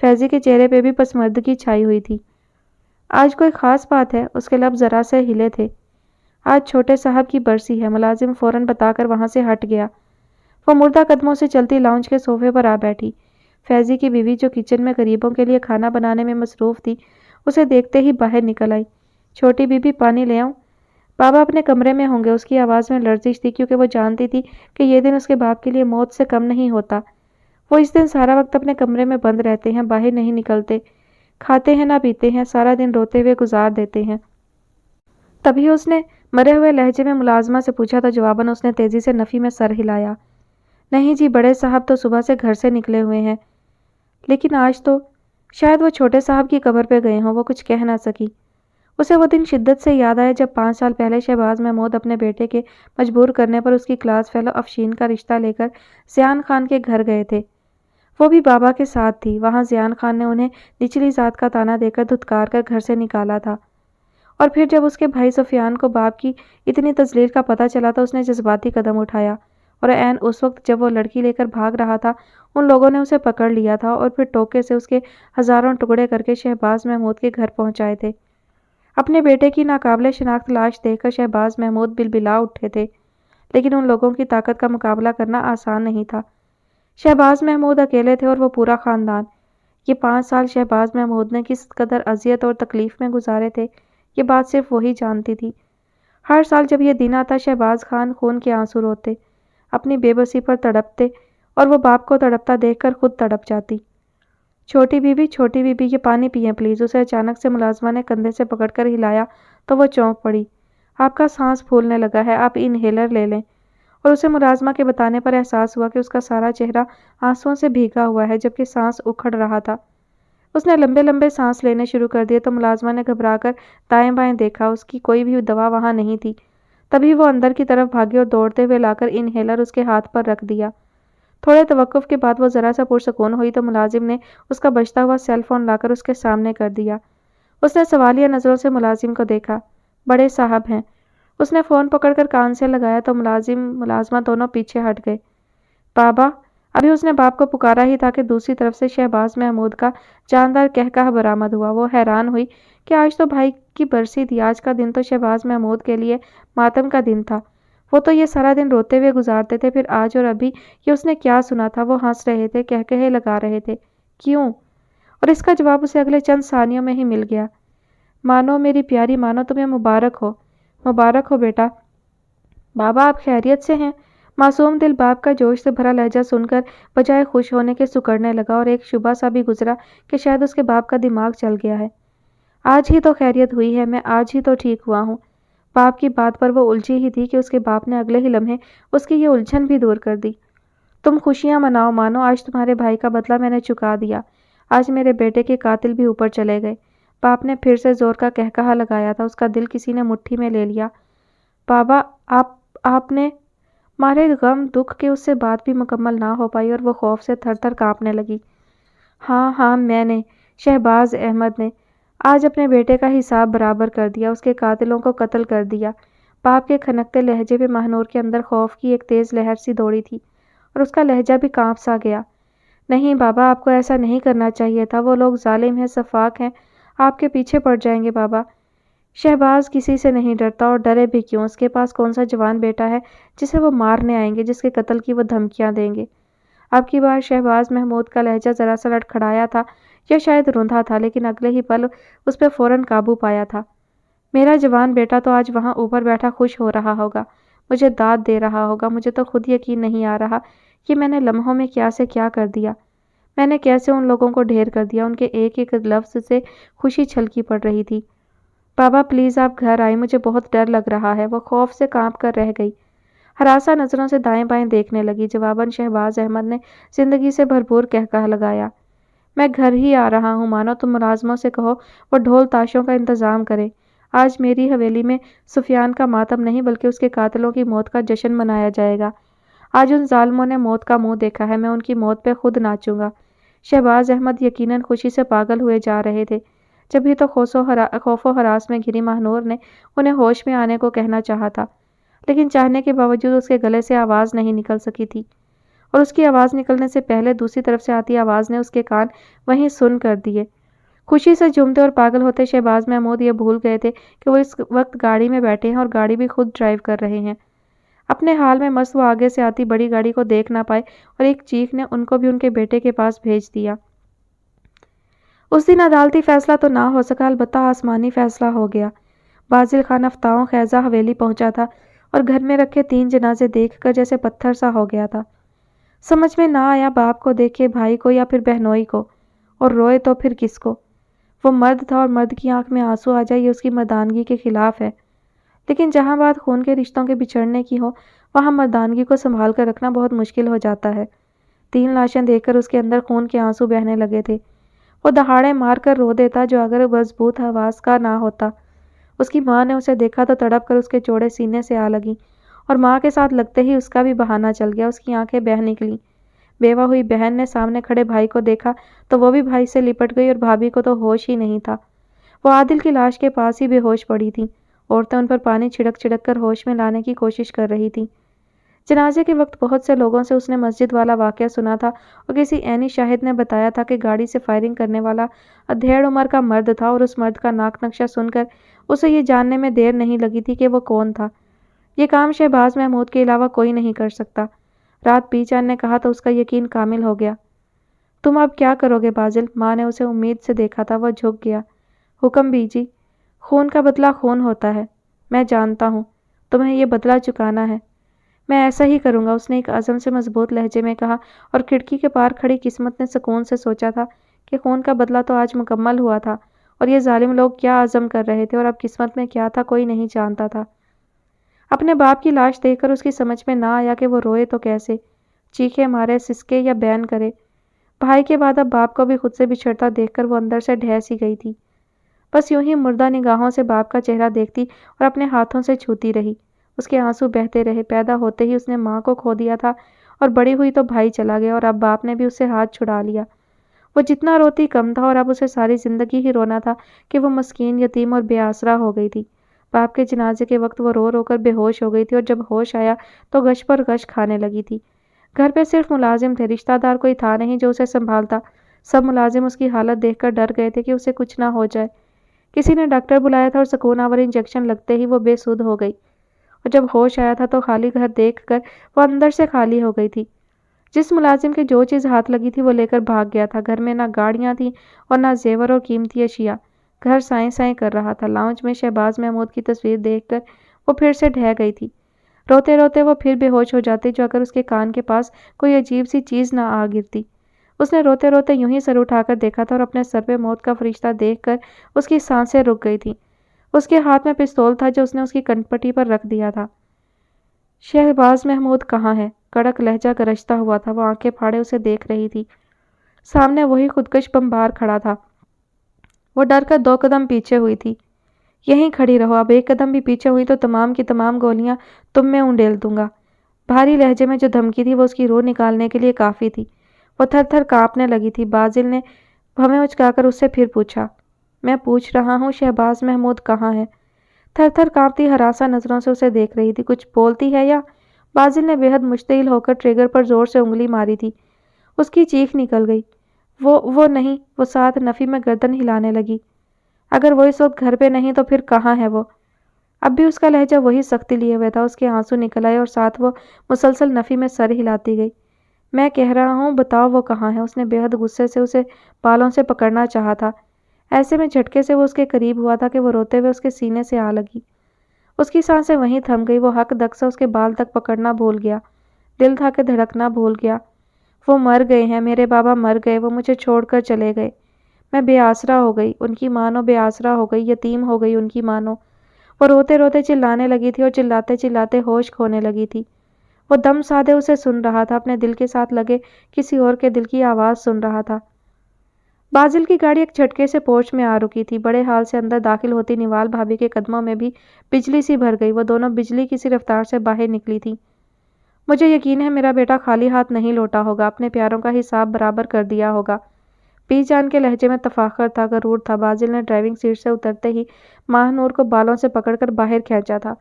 فیضی کے چہرے پہ بھی پسماندگی چھائی ہوئی تھی۔ آج کوئی خاص بات ہے؟ اس کے لب ذرا سے ہلے تھے۔ آج چھوٹے صاحب کی برسی ہے، ملازم فوراً بتا کر وہاں سے ہٹ گیا۔ وہ مردہ قدموں سے چلتی لاؤنج کے صوفے پر آ بیٹھی۔ فیضی کی بیوی جو کچن میں غریبوں کے لیے کھانا بنانے میں مصروف تھی، اسے دیکھتے ہی باہر نکل آئی۔ چھوٹی بی بی پانی لے آؤں؟ بابا اپنے کمرے میں ہوں گے۔ اس کی آواز میں لرزش تھی، کیونکہ وہ جانتی تھی کہ یہ دن اس کے باپ کے لیے موت سے کم نہیں ہوتا۔ وہ اس دن سارا وقت اپنے کمرے میں بند رہتے ہیں، باہر نہیں نکلتے، کھاتے ہیں نہ پیتے ہیں، سارا دن روتے ہوئے گزار دیتے ہیں۔ تبھی اس نے مرے ہوئے لہجے میں ملازمہ سے پوچھا تو جواباً اس نے تیزی سے نفی میں سر ہلایا۔ نہیں جی، بڑے صاحب تو صبح سے گھر سے نکلے ہوئے ہیں، لیکن آج تو شاید وہ چھوٹے صاحب کی قبر پہ گئے ہوں۔ وہ کچھ کہہ نہ سکی۔ اسے وہ دن شدت سے یاد آیا جب 5 سال پہلے شہباز محمود اپنے بیٹے کے مجبور کرنے پر اس کی کلاس فیلو افشین کا رشتہ لے کر زیان خان کے گھر گئے تھے۔ وہ بھی بابا کے ساتھ تھی۔ وہاں زیان خان نے انہیں نچلی ذات کا طعنہ دے کر دھتکار کر گھر سے نکالا تھا، اور پھر جب اس کے بھائی سفیان کو باپ کی اتنی تذلیل کا پتہ چلا تو اس نے جذباتی قدم اٹھایا، اور عین اس وقت جب وہ لڑکی لے کر بھاگ رہا تھا ان لوگوں نے اسے پکڑ لیا تھا اور پھر ٹوکے سے اس کے ہزاروں ٹکڑے کر کے شہباز محمود کے گھر پہنچائے تھے۔ اپنے بیٹے کی ناقابل شناخت لاش دیکھ کر شہباز محمود بلبلا اٹھے تھے، لیکن ان لوگوں کی طاقت کا مقابلہ کرنا آسان نہیں تھا۔ شہباز محمود اکیلے تھے اور وہ پورا خاندان۔ یہ 5 سال شہباز محمود نے کس قدر اذیت اور تکلیف میں گزارے تھے، یہ بات صرف وہی جانتی تھی۔ ہر سال جب یہ دن آتا شہباز خان خون کے آنسو روتے، اپنی بے بسی پر تڑپتے اور وہ باپ کو تڑپتا دیکھ کر خود تڑپ جاتی۔ چھوٹی بی بی یہ پانی پئیں پلیز۔ اسے اچانک سے ملازمہ نے کندھے سے پکڑ کر ہلایا تو وہ چونک پڑی۔ آپ کا سانس پھولنے لگا ہے، آپ انہیلر لے لیں۔ اور اسے ملازمہ کے بتانے پر احساس ہوا کہ اس کا سارا چہرہ آنسوؤں سے بھیگا ہوا ہے جبکہ سانس اکھڑ رہا تھا۔ اس نے لمبے لمبے سانس لینے شروع کر دیے تو ملازمہ نے گھبرا کر دائیں بائیں دیکھا، اس کی کوئی بھی دوا وہاں نہیں تھی۔ تبھی وہ اندر کی طرف بھاگی اور دوڑتے ہوئے لا کر انہیلر اس کے ہاتھ پر رکھ دیا۔ تھوڑے توقف کے بعد وہ ذرا سا پرسکون ہوئی تو ملازم نے اس کا بجتا ہوا سیل فون لا کر اس کے سامنے کر دیا۔ اس نے سوالیہ نظروں سے ملازم کو دیکھا۔ بڑے صاحب ہیں۔ اس نے فون پکڑ کر کان سے لگایا تو ملازمہ دونوں پیچھے ہٹ گئے۔ بابا! ابھی اس نے باپ کو پکارا ہی تھا کہ دوسری طرف سے شہباز محمود کا جاندار کہکہا برآمد ہوا۔ وہ حیران ہوئی کہ آج تو بھائی کی برسی تھی، آج کا دن تو شہباز محمود کے لیے ماتم کا دن تھا۔ وہ تو یہ سارا دن روتے ہوئے گزارتے تھے، پھر آج اور ابھی یہ اس نے کیا سنا تھا؟ وہ ہنس رہے تھے، کہکہے لگا رہے تھے۔ کیوں؟ اور اس کا جواب اسے اگلے چند ثانیوں میں ہی مل گیا۔ مانو میری پیاری مانو، تمہیں مبارک ہو، مبارک ہو بیٹا۔ بابا آپ خیریت سے ہیں؟ معصوم دل باپ کا جوش سے بھرا لہجہ سن کر بجائے خوش ہونے کے سکڑنے لگا اور ایک شبہ سا بھی گزرا کہ شاید اس کے باپ کا دماغ چل گیا ہے۔ آج ہی تو خیریت ہوئی ہے، میں آج ہی تو ٹھیک ہوا ہوں۔ باپ کی بات پر وہ الجھی ہی تھی کہ اس کے باپ نے اگلے ہی لمحے اس کی یہ الجھن بھی دور کر دی۔ تم خوشیاں مناؤ مانو، آج تمہارے بھائی کا بدلہ میں نے چکا دیا۔ آج میرے بیٹے کے قاتل بھی اوپر چلے گئے۔ باپ نے پھر سے زور کا کہکہا لگایا تھا، اس کا دل کسی نے مٹھی میں لے لیا۔ بابا آپ نے مارے غم دکھ کے اس سے بات بھی مکمل نہ ہو پائی اور وہ خوف سے تھر تھر کانپنے لگی۔ ہاں میں نے، شہباز احمد نے آج اپنے بیٹے کا حساب برابر کر دیا، اس کے قاتلوں کو قتل کر دیا۔ باپ کے کھنکتے لہجے میں ماہنور کے اندر خوف کی ایک تیز لہر سی دوڑی تھی اور اس کا لہجہ بھی کانپ سا گیا۔ نہیں بابا، آپ کو ایسا نہیں کرنا چاہیے تھا، وہ لوگ ظالم ہیں، سفاک ہیں، آپ کے پیچھے پڑ جائیں گے بابا۔ شہباز کسی سے نہیں ڈرتا اور ڈرے بھی کیوں؟ اس کے پاس کون سا جوان بیٹا ہے جسے وہ مارنے آئیں گے، جس کے قتل کی وہ دھمکیاں دیں گے؟ اب کی بار شہباز محمود کا لہجہ ذرا سا لڑکھڑایا تھا یا شاید روندا تھا، لیکن اگلے ہی پل اس پہ فوراً قابو پایا تھا۔ میرا جوان بیٹا تو آج وہاں اوپر بیٹھا خوش ہو رہا ہوگا، مجھے داد دے رہا ہوگا۔ مجھے تو خود یقین نہیں آ رہا کہ میں نے لمحوں میں کیا سے کیا کر دیا۔ میں نے کیسے ان لوگوں کو ڈھیر کر دیا۔ ان کے ایک ایک لفظ سے خوشی چھلکی پڑ رہی تھی۔ بابا پلیز آپ گھر آئیں، مجھے بہت ڈر لگ رہا ہے۔ وہ خوف سے کانپ کر رہ گئی، ہراساں نظروں سے دائیں بائیں دیکھنے لگی۔ جواباً شہباز احمد نے زندگی سے بھرپور کہکہا لگایا۔ میں گھر ہی آ رہا ہوں مانو، تم ملازموں سے کہو وہ ڈھول تاشوں کا انتظام کریں۔ آج میری حویلی میں سفیان کا ماتم نہیں بلکہ اس کے قاتلوں کی موت کا جشن منایا جائے گا۔ آج ان ظالموں نے موت کا منہ دیکھا ہے، میں ان کی موت پہ خود ناچوں گا۔ شہباز احمد یقیناً خوشی سے پاگل ہوئے جا رہے تھے۔ جبھی تو خوف و ہراس میں گھری ماہنور نے انہیں ہوش میں آنے کو کہنا چاہا تھا، لیکن چاہنے کے باوجود اس کے گلے سے آواز نہیں نکل سکی تھی، اور اس کی آواز نکلنے سے پہلے دوسری طرف سے آتی آواز نے اس کے کان وہیں سن کر دیے۔ خوشی سے جھومتے اور پاگل ہوتے شہباز محمود یہ بھول گئے تھے کہ وہ اس وقت گاڑی میں بیٹھے ہیں اور گاڑی بھی خود ڈرائیو کر رہے ہیں۔ اپنے حال میں مست وہ آگے سے آتی بڑی گاڑی کو دیکھ نہ پائے اور ایک چیخ نے ان کو بھی ان کے بیٹے کے پاس بھیج دیا۔ اس دن عدالتی فیصلہ تو نہ ہو سکا، البتہ آسمانی فیصلہ ہو گیا۔ بازل خان افتاؤں خیزہ حویلی پہنچا تھا اور گھر میں رکھے 3 جنازے دیکھ کر جیسے پتھر سا ہو گیا تھا۔ سمجھ میں نہ آیا باپ کو دیکھے بھائی کو یا پھر بہنوئی کو، اور روئے تو پھر کس کو؟ وہ مرد تھا اور مرد کی آنکھ میں آنسو آ جائے یہ اس کی مردانگی کے خلاف ہے، لیکن جہاں بات خون کے رشتوں کے بچھڑنے کی ہو وہاں مردانگی کو سنبھال کر رکھنا بہت مشکل ہو جاتا ہے۔ 3 لاشیں دیکھ کر اس کے اندر خون کے آنسو بہنے لگے تھے۔ وہ دہاڑے مار کر رو دیتا جو اگر مضبوط آواز کا نہ ہوتا۔ اس کی ماں نے اسے دیکھا تو تڑپ کر اس کے چوڑے سینے سے آ لگی، اور ماں کے ساتھ لگتے ہی اس کا بھی بہانہ چل گیا، اس کی آنکھیں بہہ نکلیں۔ بیوہ ہوئی بہن نے سامنے کھڑے بھائی کو دیکھا تو وہ بھی بھائی سے لپٹ گئی، اور بھابھی کو تو ہوش ہی نہیں تھا۔ وہ عادل کی لاش کے پاس ہی بے ہوش پڑی تھیں۔ عورتیں ان پر پانی چھڑک چھڑک کر ہوش میں لانے کی کوشش کر رہی تھیں۔ جنازے کے وقت بہت سے لوگوں سے اس نے مسجد والا واقعہ سنا تھا، اور کسی عینی شاہد نے بتایا تھا کہ گاڑی سے فائرنگ کرنے والا ادھیڑ عمر کا مرد تھا، اور اس مرد کا ناک نقشہ سن کر اسے یہ جاننے میں دیر نہیں لگی تھی کہ وہ کون تھا۔ یہ کام شہباز محمود کے علاوہ کوئی نہیں کر سکتا۔ رات بی جان نے کہا تو اس کا یقین کامل ہو گیا۔ تم اب کیا کرو گے بازل؟ ماں نے اسے امید سے دیکھا تھا، وہ جھک گیا۔ حکم بی جی۔ خون کا بدلہ خون ہوتا ہے، میں جانتا ہوں، تمہیں یہ بدلہ چکانا ہے۔ میں ایسا ہی کروں گا، اس نے ایک عزم سے مضبوط لہجے میں کہا، اور کھڑکی کے پار کھڑی قسمت نے سکون سے سوچا تھا کہ خون کا بدلہ تو آج مکمل ہوا تھا، اور یہ ظالم لوگ کیا عزم کر رہے تھے اور اب قسمت میں کیا تھا کوئی نہیں جانتا تھا۔ اپنے باپ کی لاش دیکھ کر اس کی سمجھ میں نہ آیا کہ وہ روئے تو کیسے، چیخے مارے، سسکے یا بین کرے۔ بھائی کے بعد اب باپ کو بھی خود سے بچھڑتا دیکھ کر وہ اندر سے ڈھہ سی گئی تھی۔ بس یوں ہی مردہ نگاہوں سے باپ کا چہرہ دیکھتی اور اپنے ہاتھوں سے چھوتی رہی۔ اس کے آنسو بہتے رہے۔ پیدا ہوتے ہی اس نے ماں کو کھو دیا تھا اور بڑی ہوئی تو بھائی چلا گیا، اور اب باپ نے بھی اس سے ہاتھ چھڑا لیا۔ وہ جتنا روتی کم تھا، اور اب اسے ساری زندگی ہی رونا تھا کہ وہ مسکین، یتیم اور بے آسرا ہو گئی تھی۔ باپ کے جنازے کے وقت وہ رو رو کر بے ہوش ہو گئی تھی، اور جب ہوش آیا تو غش پر غش کھانے لگی تھی۔ گھر پہ صرف ملازم تھے، رشتہ دار کوئی تھا نہیں جو اسے سنبھالتا۔ سب ملازم اس کی حالت دیکھ کر ڈر گئے تھے کہ اسے کچھ نہ ہو جائے۔ کسی نے ڈاکٹر بلایا تھا اور سکون آور انجیکشن لگتے ہی وہ بے سدھ ہو گئی، اور جب ہوش آیا تھا تو خالی گھر دیکھ کر وہ اندر سے خالی ہو گئی تھی۔ جس ملازم کے جو چیز ہاتھ لگی تھی وہ لے کر بھاگ گیا تھا۔ گھر میں نہ گاڑیاں تھیں اور نہ زیور اور قیمتی اشیاء۔ گھر سائیں سائیں کر رہا تھا۔ لاؤنج میں شہباز محمود کی تصویر دیکھ کر وہ پھر سے ڈھہ گئی تھی۔ روتے روتے وہ پھر بے ہوش ہو جاتی جو اگر اس کے کان کے پاس کوئی عجیب سی چیز نہ آ گرتی۔ اس نے روتے روتے یوں ہی سر اٹھا کر دیکھا تھا اور اپنے سر پہ موت کا فرشتہ دیکھ کر اس کی سانسیں رک گئی تھیں۔ اس کے ہاتھ میں پستول تھا جو اس نے اس کی کنپٹی پر رکھ دیا تھا۔ شہباز محمود کہاں ہے؟ کڑک لہجہ گرجتا ہوا تھا۔ وہ آنکھیں پھاڑے اسے دیکھ رہی تھی۔ سامنے وہی خودکش بمبار کھڑا تھا۔ وہ ڈر کر 2 قدم پیچھے ہوئی تھی۔ یہیں کھڑی رہو، اب 1 قدم بھی پیچھے ہوئی تو تمام کی تمام گولیاں تم میں انڈیل دوں گا۔ بھاری لہجے میں جو دھمکی تھی وہ اس کی روح نکالنے کے لیے کافی تھی۔ وہ تھر تھر کانپنے لگی تھی۔ بازل نے بھویں اچکا کر اس سے پھر پوچھا، میں پوچھ رہا ہوں شہباز محمود کہاں ہے؟ تھر تھر کانپتی ہراساں نظروں سے اسے دیکھ رہی تھی۔ کچھ بولتی ہے یا؟ بازل نے بے حد مشتعل ہو کر ٹریگر پر زور سے انگلی ماری تھی۔ اس کی چیخ نکل گئی، وہ نہیں۔ وہ ساتھ نفی میں گردن ہلانے لگی۔ اگر وہ اس وقت گھر پہ نہیں تو پھر کہاں ہے وہ؟ اب بھی اس کا لہجہ وہی سختی لیے ہوئے تھا۔ اس کے آنسو نکل آئے اور ساتھ وہ مسلسل نفی میں سر ہلاتی گئی۔ میں کہہ رہا ہوں بتاؤ وہ کہاں ہے؟ اس نے بے حد غصے سے اسے بالوں سے پکڑنا چاہا تھا۔ ایسے میں جھٹکے سے وہ اس کے قریب ہوا تھا کہ وہ روتے ہوئے اس کے سینے سے آ لگی۔ اس کی سانسیں وہیں تھم گئی۔ وہ حق دق سے اس کے بال تک پکڑنا بھول گیا، دل تھا کہ دھڑکنا بھول گیا۔ وہ مر گئے ہیں، میرے بابا مر گئے، وہ مجھے چھوڑ کر چلے گئے۔ میں بے آسرا ہو گئی، ان کی مانو بے آسرا ہو گئی، یتیم ہو گئی ان کی مانو۔ وہ روتے روتے چلانے لگی تھی اور چلاتے چلاتے ہوش کھونے لگی تھی۔ وہ دم سادے اسے سن رہا تھا، اپنے دل کے ساتھ لگے کسی اور کے دل کی آواز سن رہا تھا۔ بازل کی گاڑی ایک جھٹکے سے پورچ میں آ رکی تھی۔ بڑے حال سے اندر داخل ہوتی نوال بھابی کے قدموں میں بھی بجلی سی بھر گئی۔ وہ دونوں بجلی کی سی رفتار سے باہر نکلی تھی۔ مجھے یقین ہے میرا بیٹا خالی ہاتھ نہیں لوٹا ہوگا، اپنے پیاروں کا حساب برابر کر دیا ہوگا۔ بی جان کے لہجے میں تفاخر تھا، غرور تھا۔ بازل نے ڈرائیونگ سیٹ سے اترتے ہی ماہ نور کو بالوں سے پکڑ کر باہر کھینچا تھا۔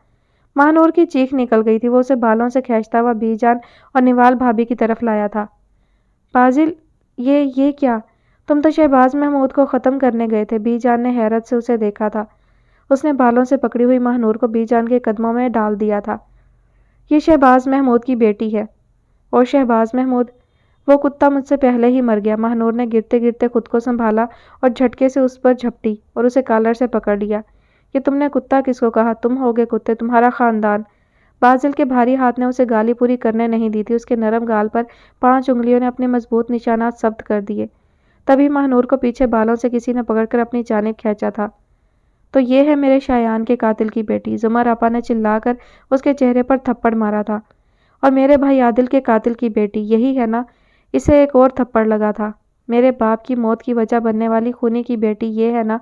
ماہ نور کی چیخ نکل گئی تھی۔ وہ اسے بالوں سے کھینچتا ہوا بی جان اور نوال بھابی کی طرف لایا تھا۔ بازل، یہ کیا؟ تم تو شہباز محمود کو ختم کرنے گئے تھے۔ بی جان نے حیرت سے اسے دیکھا تھا۔ اس نے بالوں سے پکڑی ہوئی ماہ نور کو بی جان کے قدموں میں ڈال دیا تھا۔ یہ شہباز محمود کی بیٹی ہے۔ اور شہباز محمود؟ وہ کتا مجھ سے پہلے ہی مر گیا۔ ماہ نور نے گرتے گرتے خود کو سنبھالا اور جھٹکے سے اس پر جھپٹی اور اسے کالر سے پکڑ لیا۔ یہ تم نے کتا کس کو کہا؟ تم ہوگے کتے، تمہارا خاندان۔ بازل کے بھاری ہاتھ نے اسے گالی پوری کرنے نہیں دی تھی۔ اس کے نرم گال پر 5 انگلیوں نے اپنے مضبوط نشانات ثبت کر دیے۔ تبھی ماہ نور کو پیچھے بالوں سے کسی نے پکڑ کر اپنی جانب کھینچا تھا۔ تو یہ ہے میرے شایان کے قاتل کی بیٹی؟ زمر آپا نے چلا کر اس کے چہرے پر تھپڑ مارا تھا۔ اور میرے بھائی عادل کے قاتل کی بیٹی یہی ہے نا؟ اسے ایک اور تھپڑ لگا تھا۔ میرے باپ کی موت کی وجہ بننے والی خونی کی بیٹی یہ ہے نا؟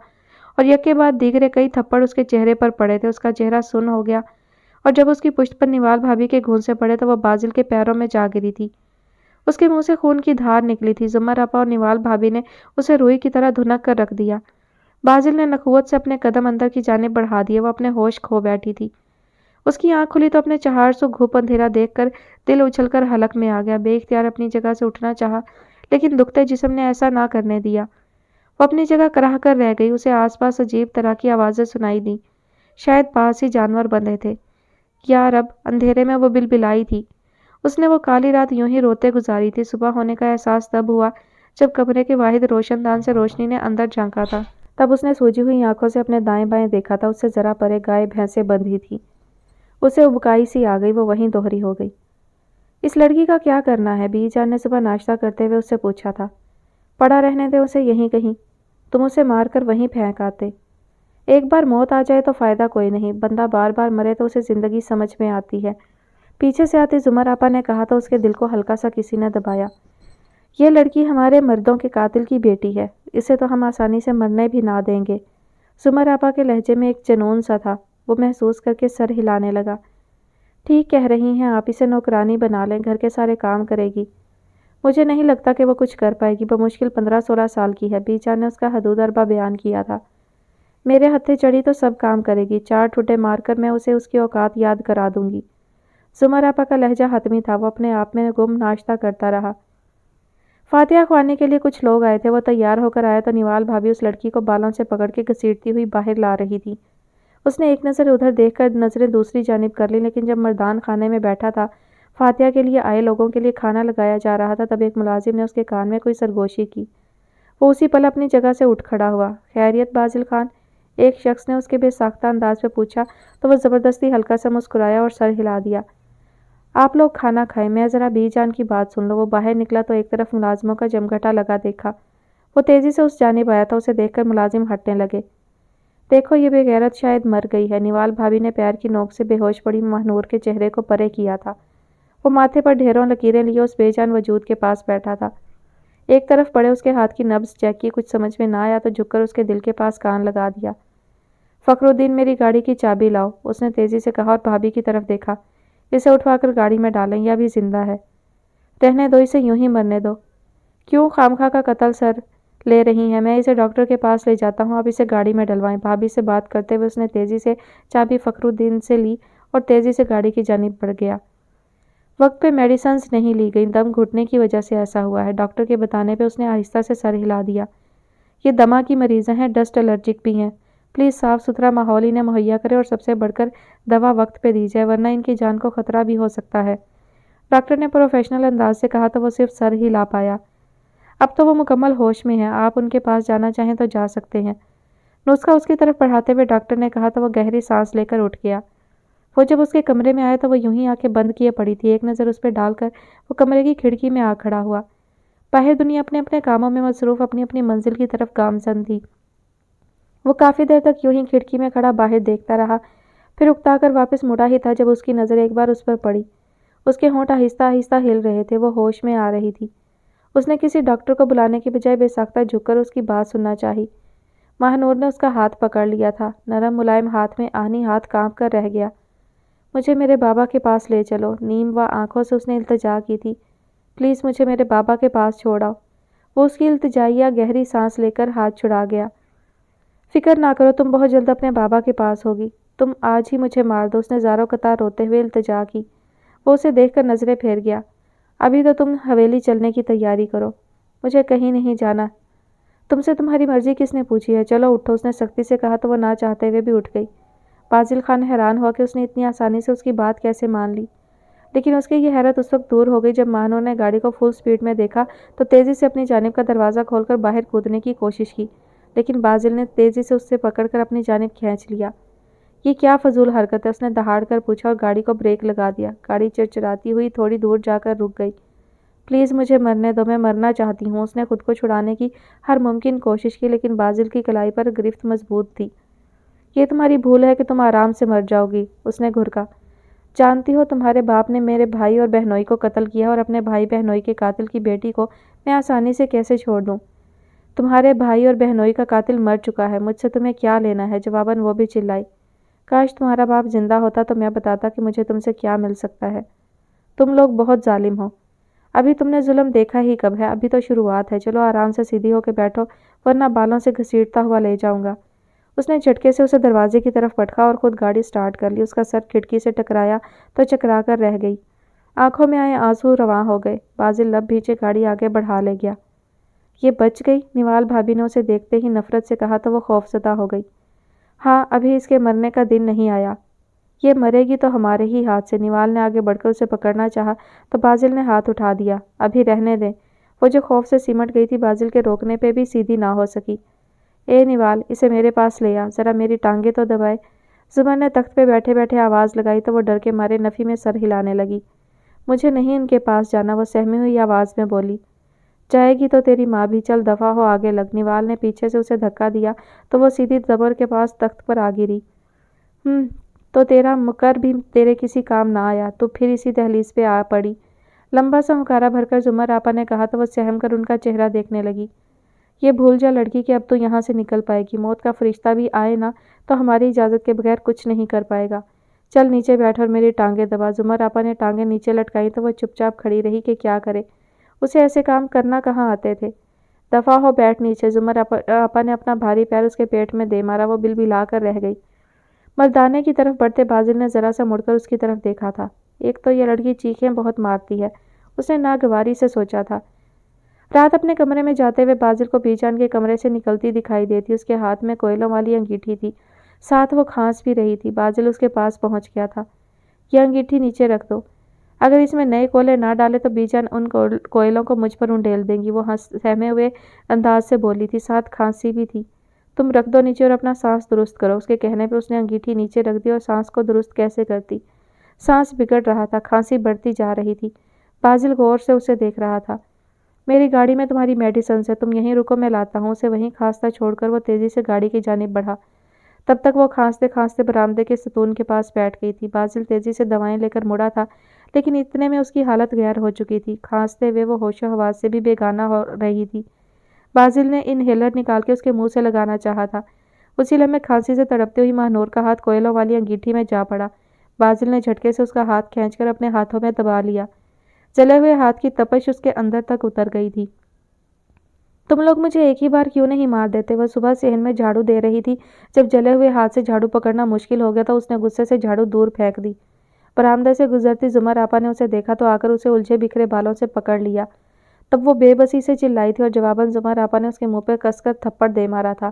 اور یکے بعد دیگرے کئی تھپڑ اس کے چہرے پر پڑے تھے۔ اس کا چہرہ سن ہو گیا، اور جب اس کی پشت پر نوال بھابی کے گھونسے پڑے تو وہ بازل کے پیروں میں جا گری تھی۔ اس کے منہ سے خون کی دھار نکلی تھی۔ زمر آپا اور نوال بھابی نے اسے روئی کی طرح دھنک کر رکھ دیا۔ بازل نے نخوت سے اپنے قدم اندر کی جانب بڑھا دیے۔ وہ اپنے ہوش کھو بیٹھی تھی۔ اس کی آنکھ کھلی تو اپنے چہار سو گھوپ اندھیرا دیکھ کر دل اچھل کر حلق میں آ گیا۔ بے اختیار اپنی جگہ سے اٹھنا چاہا، لیکن دکھتے جسم نے ایسا نہ کرنے دیا۔ وہ اپنی جگہ کراہ کر رہ گئی۔ اسے آس پاس عجیب طرح کی آوازیں سنائی دیں، شاید پاس ہی جانور بندھے تھے۔ یا رب، اندھیرے میں وہ بلبلائی تھی۔ اس نے وہ کالی رات یوں ہی روتے گزاری تھی۔ صبح ہونے کا احساس تب ہوا جب کمرے کے واحد روشن دان سے روشنی نے اندر جھانکا تھا۔ تب اس نے سوجی ہوئی آنکھوں سے اپنے دائیں بائیں دیکھا تھا۔ اس سے ذرا پرے گائے بھینسیں بندھی تھی۔ اسے ابکائی سی آ گئی، وہ وہیں دوہری ہو گئی۔ اس لڑکی کا کیا کرنا ہے؟ بی جان نے صبح ناشتہ کرتے ہوئے اس سے پوچھا تھا۔ پڑا رہنے دے اسے یہیں کہیں، تم اسے مار کر وہیں پھینک آتے۔ ایک بار موت آ جائے تو فائدہ کوئی نہیں، بندہ بار بار مرے تو اسے زندگی سمجھ میں آتی ہے۔ پیچھے سے آتی زمر آپا نے کہا تو اس کے دل کو ہلکا سا کسی نے دبایا۔ یہ لڑکی ہمارے مردوں کے قاتل کی بیٹی ہے، اسے تو ہم آسانی سے مرنے بھی نہ دیں گے۔ زمر آپا کے لہجے میں ایک جنون سا تھا۔ وہ محسوس کر کے سر ہلانے لگا۔ ٹھیک کہہ رہی ہیں آپ، اسے نوکرانی بنا لیں، گھر کے سارے کام کرے گی۔ مجھے نہیں لگتا کہ وہ کچھ کر پائے گی، بمشکل 15-16 سال کی ہے۔ بیچا نے اس کا حدود اربا بیان کیا تھا۔ میرے ہتھے چڑھی تو سب کام کرے گی، 4 ٹھڈے مار کر میں اسے اس کی اوقات یاد کرا دوں گی۔ زمر آپا کا لہجہ حتمی تھا، وہ اپنے آپ میں گم ناشتہ کرتا رہا۔ فاتحہ خوانے کے لیے کچھ لوگ آئے تھے۔ وہ تیار ہو کر آیا تو نوال بھابھی اس لڑکی کو بالوں سے پکڑ کے گھسیٹتی ہوئی باہر لا رہی تھی۔ اس نے ایک نظر ادھر دیکھ کر نظریں دوسری جانب کر لی، لیکن جب مردان خانے میں بیٹھا تھا، فاتحہ کے لیے آئے لوگوں کے لیے کھانا لگایا جا رہا تھا، تب ایک ملازم نے اس کے کان میں کوئی سرگوشی کی۔ وہ اسی پل اپنی جگہ سے اٹھ کھڑا ہوا۔ خیریت بازل خان؟ ایک شخص نے اس کے بے ساختہ انداز میں پوچھا تو وہ زبردستی ہلکا سا مسکرایا اور سر ہلا دیا۔ آپ لوگ کھانا کھائیں، میں ذرا بی جان کی بات سن لوں۔ وہ باہر نکلا تو ایک طرف ملازموں کا جمگھٹا لگا دیکھا۔ وہ تیزی سے اس جانب آیا تھا، اسے دیکھ کر ملازم ہٹنے لگے۔ دیکھو یہ بے غیرت شاید مر گئی ہے۔ نوال بھابھی نے پیر کی نوک سے بے ہوش پڑی ماہنور کے چہرے کو پرے کیا تھا۔ وہ ماتھے پر ڈھیروں لکیریں لیے اس بے جان وجود کے پاس بیٹھا تھا۔ ایک طرف پڑے اس کے ہاتھ کی نبض چیک کی، کچھ سمجھ میں نہ آیا تو جھک کر اس کے دل کے پاس کان لگا دیا۔ فخرالدین میری گاڑی کی چابی لاؤ، اس نے تیزی سے کہا اور بھابھی کی طرف دیکھا۔ اسے اٹھوا کر گاڑی میں ڈالیں، یہ ابھی زندہ ہے۔ رہنے دو، اسے یوں ہی مرنے دو۔ کیوں خامخواہ کا قتل سر لے رہی ہیں؟ میں اسے ڈاکٹر کے پاس لے جاتا ہوں، آپ اسے گاڑی میں ڈلوائیں۔ بھابھی سے بات کرتے ہوئے اس نے تیزی سے چابی فخرالدین سے لی اور تیزی سے گاڑی کی جانب بڑھ گیا۔ وقت پہ میڈیسنز نہیں لی گئیں، دم گھٹنے کی وجہ سے ایسا ہوا ہے۔ ڈاکٹر کے بتانے پہ اس نے آہستہ سے سر ہلا دیا۔ یہ دمہ کی مریضیں ہیں، ڈسٹ الرجک بھی ہیں۔ پلیز صاف ستھرا ماحول انہیں مہیا کرے اور سب سے بڑھ کر دوا وقت پہ دی جائے، ورنہ ان کی جان کو خطرہ بھی ہو سکتا ہے۔ ڈاکٹر نے پروفیشنل انداز سے کہا تو وہ صرف سر ہلا پایا۔ اب تو وہ مکمل ہوش میں ہیں، آپ ان کے پاس جانا چاہیں تو جا سکتے ہیں۔ نسخہ اس کی طرف بڑھاتے ہوئے ڈاکٹر نے کہا تو وہ گہری سانس لے کر اٹھ گیا۔ وہ جب اس کے کمرے میں آیا تو وہ یوں ہی آنکھیں بند کیے پڑی تھی۔ ایک نظر اس پہ ڈال کر وہ کمرے کی کھڑکی میں آ کھڑا ہوا۔ باہر دنیا اپنے اپنے کاموں میں مصروف اپنی اپنی منزل کی طرف گامزن تھی۔ وہ کافی دیر تک یوں ہی کھڑکی میں کھڑا باہر دیکھتا رہا، پھر اکتا کر واپس مڑا ہی تھا جب اس کی نظر ایک بار اس پر پڑی۔ اس کے ہونٹ آہستہ آہستہ ہل رہے تھے، وہ ہوش میں آ رہی تھی۔ اس نے کسی ڈاکٹر کو بلانے کے بجائے بے ساختہ جھک کر اس کی بات سننا چاہی۔ ماہنور نے اس کا ہاتھ پکڑ لیا تھا، نرم ملائم ہاتھ میں آہنی ہاتھ کانپ کر رہ گیا۔ مجھے میرے بابا کے پاس لے چلو، نیم و آنکھوں سے اس نے التجا کی تھی۔ پلیز مجھے میرے بابا کے پاس چھوڑ آؤ۔ وہ اس کی التجائیہ گہری سانس لے کر ہاتھ چھڑا گیا۔ فکر نہ کرو، تم بہت جلد اپنے بابا کے پاس ہوگی، تم آج ہی مجھے مار دو، اس نے زاروں قطار روتے ہوئے التجا کی۔ وہ اسے دیکھ کر نظریں پھیر گیا۔ ابھی تو تم حویلی چلنے کی تیاری کرو، مجھے کہیں نہیں جانا۔ تم سے تمہاری مرضی کس نے پوچھی ہے؟ چلو اٹھو، اس نے سختی سے کہا تو وہ نہ چاہتے ہوئے بھی اٹھ گئی۔ بازل خان حیران ہوا کہ اس نے اتنی آسانی سے اس کی بات کیسے مان لی، لیکن اس کی یہ حیرت اس وقت دور ہو گئی جب ماہنور نے گاڑی کو فل سپیڈ میں دیکھا تو تیزی سے اپنی جانب کا دروازہ کھول کر باہر کودنے کی کوشش کی، لیکن بازل نے تیزی سے اس سے پکڑ کر اپنی جانب کھینچ لیا۔ یہ کیا فضول حرکت ہے؟ اس نے دہاڑ کر پوچھا اور گاڑی کو بریک لگا دیا۔ گاڑی چرچراتی ہوئی تھوڑی دور جا کر رک گئی۔ پلیز مجھے مرنے دو، میں مرنا چاہتی ہوں۔ اس نے خود کو چھڑانے کی ہر ممکن کوشش کی، لیکن بازل کی کلائی پر گرفت مضبوط تھی۔ یہ تمہاری بھول ہے کہ تم آرام سے مر جاؤ گی، اس نے گھرکا۔ جانتی ہو تمہارے باپ نے میرے بھائی اور بہنوئی کو قتل کیا، اور اپنے بھائی بہنوئی کے قاتل کی بیٹی کو میں آسانی سے کیسے چھوڑ دوں؟ تمہارے بھائی اور بہنوئی کا قاتل مر چکا ہے، مجھ سے تمہیں کیا لینا ہے؟ جواباً وہ بھی چلائی۔ کاش تمہارا باپ زندہ ہوتا تو میں بتاتا کہ مجھے تم سے کیا مل سکتا ہے۔ تم لوگ بہت ظالم ہو۔ ابھی تم نے ظلم دیکھا ہی کب ہے، ابھی تو شروعات ہے۔ چلو آرام سے سیدھی ہو کے بیٹھو، ورنہ بالوں سے گھسیٹتا ہوا لے جاؤں گا۔ اس نے جھٹکے سے اسے دروازے کی طرف پٹکا اور خود گاڑی سٹارٹ کر لی۔ اس کا سر کھڑکی سے ٹکرایا تو چکرا کر رہ گئی۔ آنکھوں میں آئے آنسو رواں ہو گئے۔ بازل لب بھیچے گاڑی آگے بڑھا لے گیا۔ یہ بچ گئی؟ نوال بھابھی نے اسے دیکھتے ہی نفرت سے کہا تو وہ خوفزدہ ہو گئی۔ ہاں، ابھی اس کے مرنے کا دن نہیں آیا۔ یہ مرے گی تو ہمارے ہی ہاتھ سے۔ نوال نے آگے بڑھ کر اسے پکڑنا چاہا تو بازل نے ہاتھ اٹھا دیا۔ ابھی رہنے دیں۔ وہ جو خوف سے سمٹ گئی تھی بازل کے روکنے پہ بھی سیدھی نہ ہو سکی۔ اے نوال، اسے میرے پاس لے آ، ذرا میری ٹانگیں تو دبائے۔ زمر نے تخت پہ بیٹھے بیٹھے آواز لگائی تو وہ ڈر کے مارے نفی میں سر ہلانے لگی۔ مجھے نہیں ان کے پاس جانا، وہ سہمی ہوئی آواز میں بولی۔ جائے گی تو تیری ماں بھی، چل دفعہ ہو آگے لگ۔ نوال نے پیچھے سے اسے دھکا دیا تو وہ سیدھی زمر کے پاس تخت پر آ گری۔ تو تیرا مکر بھی تیرے کسی کام نہ آیا، تو پھر اسی دہلیز پہ آ پڑی۔ لمبا سا ہنکارا بھر کر زمر آپا نے کہا تو وہ سہم کر ان کا چہرہ دیکھنے لگی۔ یہ بھول جا لڑکی کہ اب تو یہاں سے نکل پائے گی، موت کا فرشتہ بھی آئے نا تو ہماری اجازت کے بغیر کچھ نہیں کر پائے گا۔ چل نیچے بیٹھ اور میری ٹانگیں دبا۔ زمر آپا نے ٹانگیں نیچے لٹکائیں تو وہ چپ چاپ کھڑی رہی کہ کیا کرے، اسے ایسے کام کرنا کہاں آتے تھے۔ دفعہ ہو بیٹھ نیچے۔ زمر آپا نے اپنا بھاری پیر اس کے پیٹ میں دے مارا، وہ بلبلا کر رہ گئی۔ مردانے کی طرف بڑھتے بازل نے ذرا سا مڑ کر اس کی طرف دیکھا تھا۔ ایک تو یہ لڑکی چیخیں بہت مارتی ہے، اس نے ناگواری سے سوچا تھا۔ رات اپنے کمرے میں جاتے ہوئے بازل کو بی جان کے کمرے سے نکلتی دکھائی دیتی۔ اس کے ہاتھ میں کوئلوں والی انگیٹھی تھی، ساتھ وہ کھانس بھی رہی تھی۔ بازل اس کے پاس پہنچ گیا تھا۔ یہ انگیٹھی نیچے رکھ دو، اگر اس میں نئے کوئلے نہ ڈالے تو بی جان ان کوئلوں کو مجھ پر انڈیل دیں گی، وہ سہمے ہوئے انداز سے بولی تھی، ساتھ کھانسی بھی تھی۔ تم رکھ دو نیچے اور اپنا سانس درست کرو۔ اس کے کہنے پہ اس نے انگیٹھی نیچے رکھ دی اور سانس کو درست کیسے کرتی؟ سانس بگڑ رہا تھا، کھانسی بڑھتی جا رہی تھی۔ بازل غور سے اسے دیکھ رہا تھا۔ میری گاڑی میں تمہاری میڈیسنز ہے، تم یہیں رکو، میں لاتا ہوں۔ اسے وہیں کھانستا چھوڑ کر وہ تیزی سے گاڑی کی جانب بڑھا۔ تب تک وہ کھانستے کھانستے برآمدے کے ستون کے پاس بیٹھ گئی تھی۔ بازل تیزی سے دوائیں لے کر مڑا تھا، لیکن اتنے میں اس کی حالت غیر ہو چکی تھی۔ کھانستے ہوئے وہ ہوش و حواس سے بھی بیگانہ ہو رہی تھی۔ بازل نے انہیلر نکال کے اس کے منہ سے لگانا چاہا تھا۔ اسی لمحے کھانسی سے تڑپتے ہوئی ماہ نور کا ہاتھ کوئلوں والی انگیٹھی میں جا پڑا۔ بازل نے جھٹکے سے اس کا ہاتھ کھینچ کر اپنے ہاتھوں میں دبا لیا۔ جلے ہوئے ہاتھ کی تپش اس کے اندر تک اتر گئی تھی۔ تم لوگ مجھے ایک ہی بار کیوں نہیں مار دیتے؟ وہ صبح صحن میں جھاڑو دے رہی تھی، جب جلے ہوئے ہاتھ سے جھاڑو پکڑنا مشکل ہو گیا تو اس نے غصے سے جھاڑو دور پھینک دی۔ برآمدے سے گزرتی زمر آپا نے اسے دیکھا تو آ کر اسے الجھے بکھرے بالوں سے پکڑ لیا۔ تب وہ بے بسی سے چلائی تھی اور جواباً زمر آپا نے اس کے منہ پہ کس کر تھپڑ دے مارا تھا۔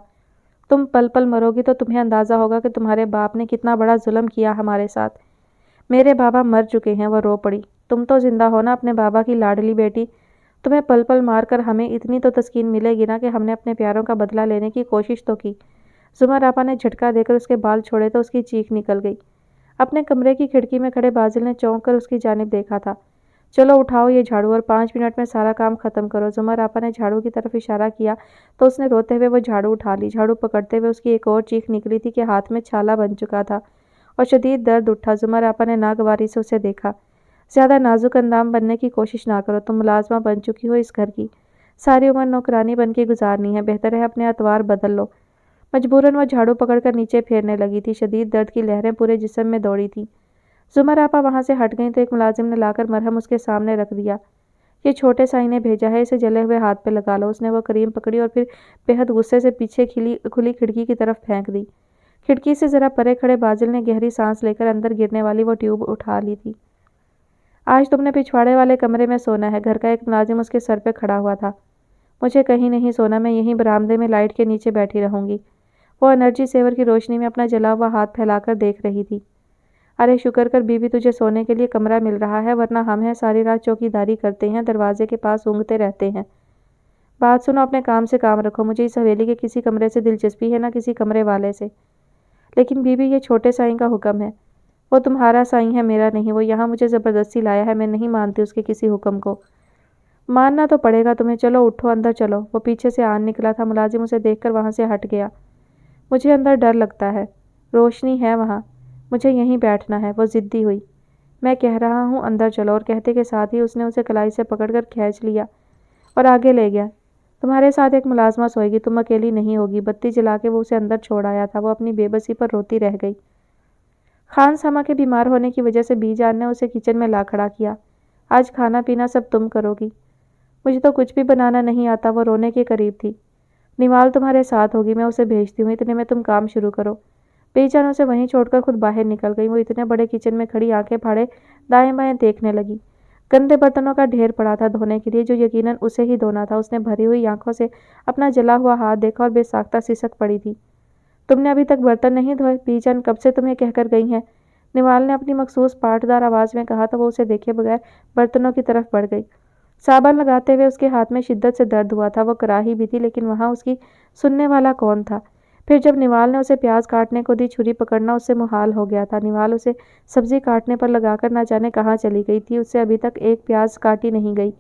تم پل پل مرو گی تو تمہیں اندازہ ہوگا کہ تمہارے باپ نے کتنا بڑا ظلم کیا ہمارے ساتھ۔ میرے بابا مر چکے ہیں، وہ رو پڑی۔ تم تو زندہ ہو نا اپنے بابا کی لاڈلی بیٹی، تمہیں پل پل مار کر ہمیں اتنی تو تسکین ملے گی نا کہ ہم نے اپنے پیاروں کا بدلہ لینے کی کوشش تو کی۔ زمر آپا نے جھٹکا دے کر اس کے بال چھوڑے تو اس کی چیخ نکل گئی۔ اپنے کمرے کی کھڑکی میں کھڑے بازل نے چونک کر اس کی جانب دیکھا تھا۔ چلو اٹھاؤ یہ جھاڑو اور 5 منٹ میں سارا کام ختم کرو۔ زمر آپا نے جھاڑو کی طرف اشارہ کیا تو اس نے روتے ہوئے وہ جھاڑو اٹھا لی۔ جھاڑو پکڑتے ہوئے اس کی ایک اور چیخ نکلی تھی کہ ہاتھ میں چھالا بن چکا تھا اور شدید درد اٹھا۔ زمر آپا نے ناگواری سے اسے دیکھا۔ زیادہ نازک اندام بننے کی کوشش نہ کرو، تم ملازمہ بن چکی ہو اس گھر کی، ساری عمر نوکرانی بن کے گزارنی ہے، بہتر ہے اپنے اطوار بدل لو۔ مجبوراً وہ جھاڑو پکڑ کر نیچے پھیرنے لگی تھی، شدید درد کی لہریں پورے جسم میں دوڑی تھیں۔ زمر آپا وہاں سے ہٹ گئیں تو ایک ملازم نے لا کر مرہم اس کے سامنے رکھ دیا۔ یہ چھوٹے سائی نے بھیجا ہے، اسے جلے ہوئے ہاتھ پہ لگا لو۔ اس نے وہ کریم پکڑی اور پھر بےحد غصے سے پیچھے کھلی کھڑکی کی طرف پھینک دی۔ کھڑکی سے ذرا پرے کھڑے بازل نے گہری سانس لے کر اندر گرنے والی وہ ٹیوب اٹھا لی تھی۔ آج تم نے پچھواڑے والے کمرے میں سونا ہے، گھر کا ایک ملازم اس کے سر پہ کھڑا ہوا تھا۔ مجھے کہیں نہیں سونا، میں یہیں برآمدے میں لائٹ کے نیچے بیٹھی رہوں گی۔ وہ انرجی سیور کی روشنی میں اپنا جلا ہوا ہاتھ پھیلا کر دیکھ رہی تھی۔ ارے شکر کر بیوی، تجھے سونے کے لیے کمرہ مل رہا ہے، ورنہ ہم ہیں ساری رات چوکی داری کرتے ہیں، دروازے کے پاس اونگتے رہتے ہیں۔ بات سنو، اپنے کام سے کام رکھو، مجھے اس حویلی کے کسی کمرے سے دلچسپی ہے نہ کسی کمرے والے سے۔ لیکن بیوی، یہ چھوٹے سائیں کا حکم ہے۔ وہ تمہارا سائیں ہے، میرا نہیں، وہ یہاں مجھے زبردستی لایا ہے، میں نہیں مانتی اس کے کسی حکم کو۔ ماننا تو پڑے گا تمہیں، چلو اٹھو اندر چلو۔ وہ پیچھے سے آن نکلا تھا، ملازم اسے دیکھ کر وہاں سے ہٹ گیا۔ مجھے اندر ڈر لگتا ہے، روشنی ہے وہاں، مجھے یہیں بیٹھنا ہے، وہ ضدی ہوئی۔ میں کہہ رہا ہوں اندر چلو، اور کہتے کے ساتھ ہی اس نے اسے کلائی سے پکڑ کر کھینچ لیا اور آگے لے گیا۔ تمہارے ساتھ ایک ملازمہ سوئے گی، تم اکیلی نہیں ہوگی۔ بتی جلا کے وہ اسے اندر چھوڑ آیا تھا، وہ اپنی بے بسی پر روتی رہ گئی۔ خان سما کے بیمار ہونے کی وجہ سے بی جان نے اسے کچن میں لا کھڑا کیا۔ آج کھانا پینا سب تم کرو گی، مجھے تو کچھ بھی بنانا نہیں آتا۔ وہ رونے کے قریب تھی۔ نوال تمہارے ساتھ ہوگی، میں اسے بھیجتی ہوں، اتنے میں تم کام شروع کرو۔ بی جان اسے وہیں چھوڑ کر خود باہر نکل گئی۔ وہ اتنے بڑے کچن میں کھڑی آنکھیں پھاڑے دائیں بائیں دیکھنے لگی۔ گندے برتنوں کا ڈھیر پڑا تھا دھونے کے لیے، جو یقیناً اسے ہی دھونا تھا۔ اس نے بھری ہوئی آنکھوں سے اپنا جلا ہوا ہاتھ دیکھا اور بے ساختہ سسک پڑی تھی۔ تم نے ابھی تک برتن نہیں دھوئے؟ بی جان کب سے تمہیں کہہ کر گئی ہیں۔ نوال نے اپنی مخصوص پاٹدار آواز میں کہا تو وہ اسے دیکھے بغیر برتنوں کی طرف بڑھ گئی۔ صابن لگاتے ہوئے اس کے ہاتھ میں شدت سے درد ہوا تھا۔ وہ کراہی بھی تھی لیکن وہاں اس کی سننے والا کون تھا؟ پھر جب نوال نے اسے پیاز کاٹنے کو دی، چھری پکڑنا اس سے محال ہو گیا تھا۔ نوال اسے سبزی کاٹنے پر لگا کر نہ جانے کہاں چلی گئی تھی، اس سے ابھی تک ایک پیاز کاٹی نہیں گئی۔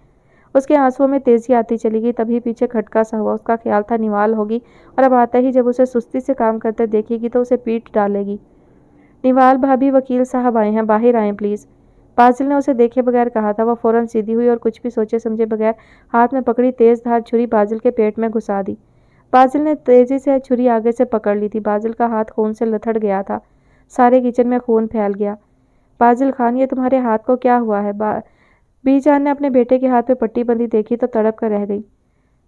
اس کے آنسوؤں میں تیزی آتی چلی گئی۔ تبھی پیچھے کھٹکا سا ہوا۔ اس کا خیال تھا نوال ہوگی اور اب آتے ہی جب اسے سستی سے کام کرتے دیکھے گی تو اسے پیٹ ڈالے گی۔ نوال بھابھی، وکیل صاحب آئے ہیں، باہر آئیں پلیز۔ بازل نے اسے دیکھے بغیر کہا تھا۔ وہ فوراً سیدھی ہوئی اور کچھ بھی سوچے سمجھے بغیر ہاتھ میں پکڑی تیز دھار چھری بازل کے پیٹ میں گھسا دی۔ بازل نے تیزی سے چھری آگے سے پکڑ لی تھی۔ بازل کا ہاتھ خون سے لتھڑ گیا تھا۔ سارے کچن میں خون پھیل گیا۔ بازل خان، یہ تمہارے ہاتھ کو کیا ہوا ہے؟ بی جان نے اپنے بیٹے کے ہاتھ پہ پٹی بندھی دیکھی تو تڑپ کر رہ گئی۔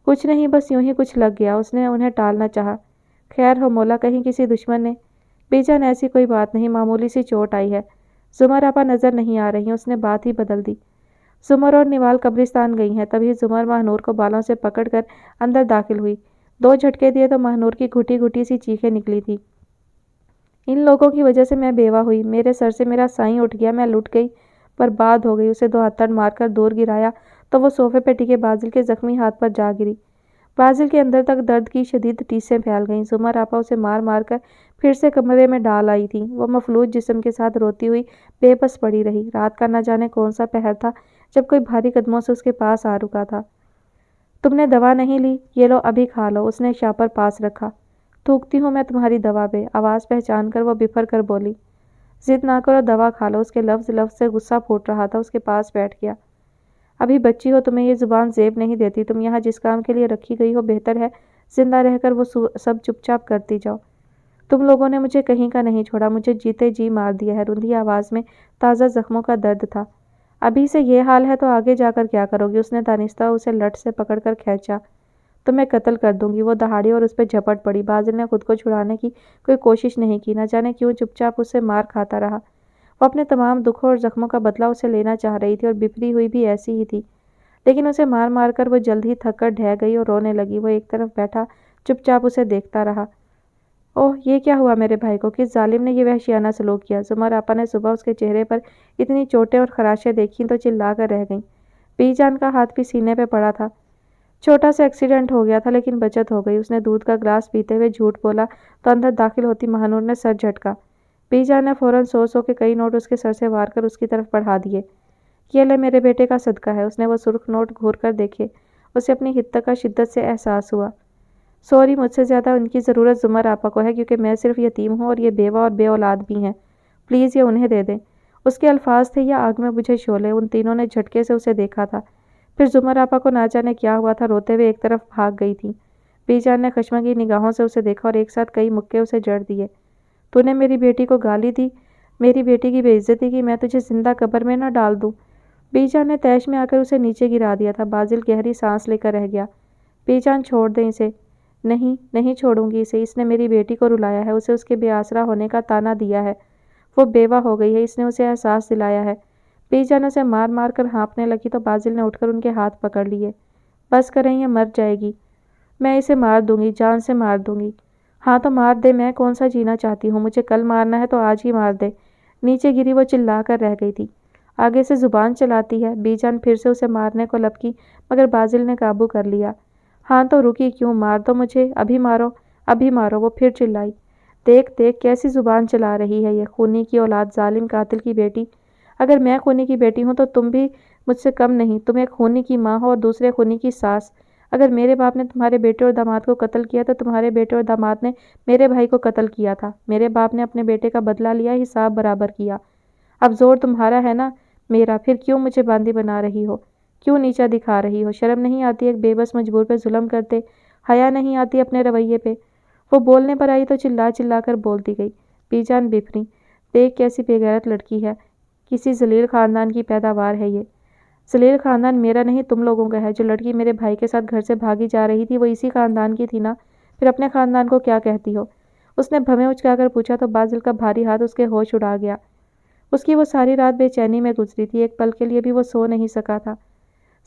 کچھ نہیں، بس یوں ہی کچھ لگ گیا۔ اس نے انہیں ٹالنا چاہا۔ خیر ہو مولا، کہیں کسی دشمن نے؟ بی جان ایسی کوئی بات نہیں، معمولی سی چوٹ آئی ہے۔ زمر آپا نظر نہیں آ رہی ہیں۔ اس نے بات ہی بدل دی۔ زمر اور نوال قبرستان گئی ہیں۔ تبھی زمر ماہنور کو بالوں سے پکڑ کر اندر داخل ہوئی۔ 2 جھٹکے دیے تو ماہنور کی گھٹی گھٹی سی چیخیں نکلی تھی۔ ان لوگوں کی وجہ سے میں بیوہ ہوئی، میرے سر سے میرا سائیں اٹھ گیا، میں لٹ گئی، برباد ہو گئی۔ اسے 2 ہتھڑ مار کر دور گرایا تو وہ صوفے پہ ٹکے بازل کے زخمی ہاتھ پر جا گری۔ بازل کے اندر تک درد کی شدید ٹیسیں پھیل گئیں۔ زمر آپا اسے مار مار کر پھر سے کمرے میں ڈال آئی تھی۔ وہ مفلوج جسم کے ساتھ روتی ہوئی بے بس پڑی رہی۔ رات کا نہ جانے کون سا پہر تھا جب کوئی بھاری قدموں سے اس کے پاس آ رکا تھا۔ تم نے دوا نہیں لی؟ یہ لو ابھی کھا لو۔ اس نے شاپر پاس رکھا۔ تھوکتی ہوں میں تمہاری دوا پہ، آواز پہچان کر وہ بفر کر بولی۔ ضد نہ کرو، دوا کھا لو۔ اس کے لفظ لفظ سے غصہ پھوٹ رہا تھا۔ اس کے پاس بیٹھ گیا۔ ابھی بچی ہو، تمہیں یہ زبان زیب نہیں دیتی۔ تم یہاں جس کام کے لیے رکھی گئی ہو بہتر ہے زندہ رہ کر وہ سب چپ چاپ کرتی جاؤ۔ تم لوگوں نے مجھے کہیں کا نہیں چھوڑا، مجھے جیتے جی مار دیا ہے۔ رندھی آواز میں تازہ زخموں کا درد تھا۔ ابھی سے یہ حال ہے تو آگے جا کر کیا کرو گی؟ اس نے دانستہ اسے لٹ سے پکڑ کر کھینچا۔ تمہیں قتل کر دوں گی۔ وہ دہاڑی اور اس پہ جھپٹ پڑی۔ بازل نے خود کو چھڑانے کی کوئی کوشش نہیں کی۔ نہ جانے کیوں چپ چاپ اس سے مار کھاتا رہا۔ وہ اپنے تمام دکھوں اور زخموں کا بدلہ اسے لینا چاہ رہی تھی اور بفری ہوئی بھی ایسی ہی تھی، لیکن اسے مار مار کر وہ جلد ہی تھک کر ڈھہ گئی اور رونے لگی۔ وہ ایک طرف بیٹھا چپ چاپ اسے دیکھتا رہا۔ اوہ، یہ کیا ہوا میرے بھائی کو؟ کس ظالم نے یہ وحشیانہ سلوک کیا؟ زمر آپا نے صبح اس کے چہرے پر اتنی چوٹیں اور خراشیں دیکھیں تو چلا کر رہ گئیں۔ بی جان کا ہاتھ بھی سینے پہ پڑا تھا۔ چھوٹا سا ایکسیڈنٹ ہو گیا تھا لیکن بچت ہو گئی۔ اس نے دودھ کا گلاس پیتے ہوئے جھوٹ بولا تو اندر داخل ہوتی ماہنور نے سر جھٹکا۔ بی جان نے فوراً 100 کے کئی نوٹ اس کے سر سے وار کر اس کی طرف بڑھا دیے۔ یہ لے، میرے بیٹے کا صدقہ ہے۔ اس نے وہ سرخ نوٹ گھور کر دیکھے۔ اسے اپنی حدت کا شدت سے احساس ہوا۔ سوری، مجھ سے زیادہ ان کی ضرورت زمر آپا کو ہے کیونکہ میں صرف یتیم ہوں اور یہ بیوہ اور بے اولاد بھی ہیں۔ پلیز یہ انہیں دے دیں۔ اس کے الفاظ تھے یا آگ میں بجھے شعلے۔ ان تینوں نے جھٹکے سے اسے دیکھا تھا۔ پھر زمر آپا کو نہ جانے کیا ہوا تھا، روتے ہوئے ایک طرف بھاگ گئی تھی۔ بی جان نے خشمگین نگاہوں سے اسے دیکھا اور ایک ساتھ کئی مکے اسے جڑ دیے۔ تو نے میری بیٹی کو گالی دی، میری بیٹی کی بے عزتی کی، میں تجھے زندہ قبر میں نہ ڈال دوں؟ بی جان نے تیش میں آ کر اسے نیچے گرا دیا تھا۔ بازل گہری سانس لے کر رہ گیا۔ بی جان چھوڑ دیں اسے۔ نہیں، نہیں چھوڑوں گی اسے۔ اس نے میری بیٹی کو رلایا ہے، اسے اس کے بے آسرا ہونے کا طعنہ دیا ہے۔ وہ بیوہ ہو گئی ہے، اس نے اسے احساس دلایا ہے۔ بی جان اسے مار مار کر ہانپنے لگی تو بازل نے اٹھ کر ان کے ہاتھ پکڑ لیے۔ بس کریں، یہ مر جائے گی۔ میں اسے مار دوں گی، جان سے مار دوں گی۔ ہاں تو مار دے، میں کون سا جینا چاہتی ہوں؟ مجھے کل مارنا ہے تو آج ہی مار دے۔ نیچے گری وہ چلا کر رہ گئی تھی۔ آگے سے زبان چلاتی ہے۔ بی جان پھر سے اسے مارنے کو لپکی مگر بازل نے قابو کر لیا۔ ہاں تو رکی کیوں؟ مار دو مجھے، ابھی مارو، ابھی مارو۔ وہ پھر چلائی۔ دیکھ دیکھ کیسی زبان چلا رہی ہے یہ خونی کی اولاد، ظالم قاتل کی بیٹی۔ اگر میں خونی کی بیٹی ہوں تو تم بھی مجھ سے کم نہیں۔ تم ایک خونی کی ماں ہو اور دوسرے خونی کی ساس۔ اگر میرے باپ نے تمہارے بیٹے اور داماد کو قتل کیا تو تمہارے بیٹے اور داماد نے میرے بھائی کو قتل کیا تھا۔ میرے باپ نے اپنے بیٹے کا بدلہ لیا، حساب برابر کیا۔ اب زور تمہارا ہے نا میرا، پھر کیوں مجھے باندھی بنا رہی ہو؟ کیوں نیچا دکھا رہی ہو؟ شرم نہیں آتی ایک بے بس مجبور پہ ظلم کرتے؟ حیا نہیں آتی اپنے رویے پہ؟ وہ بولنے پر آئی تو چلا چلا کر بولتی گئی۔ بی جان بفری، دیکھ کیسی بے غیرت لڑکی ہے، کسی ذلیل خاندان کی پیداوار ہے یہ۔ ذلیل خاندان میرا نہیں تم لوگوں کا ہے۔ جو لڑکی میرے بھائی کے ساتھ گھر سے بھاگی جا رہی تھی وہ اسی خاندان کی تھی نا؟ پھر اپنے خاندان کو کیا کہتی ہو؟ اس نے بھویں اچکا کر پوچھا تو بازل کا بھاری ہاتھ اس کے ہوش اڑا گیا۔ اس کی وہ ساری رات بے چینی میں گزری تھی، ایک پل کے لیے بھی وہ سو نہیں سکا تھا۔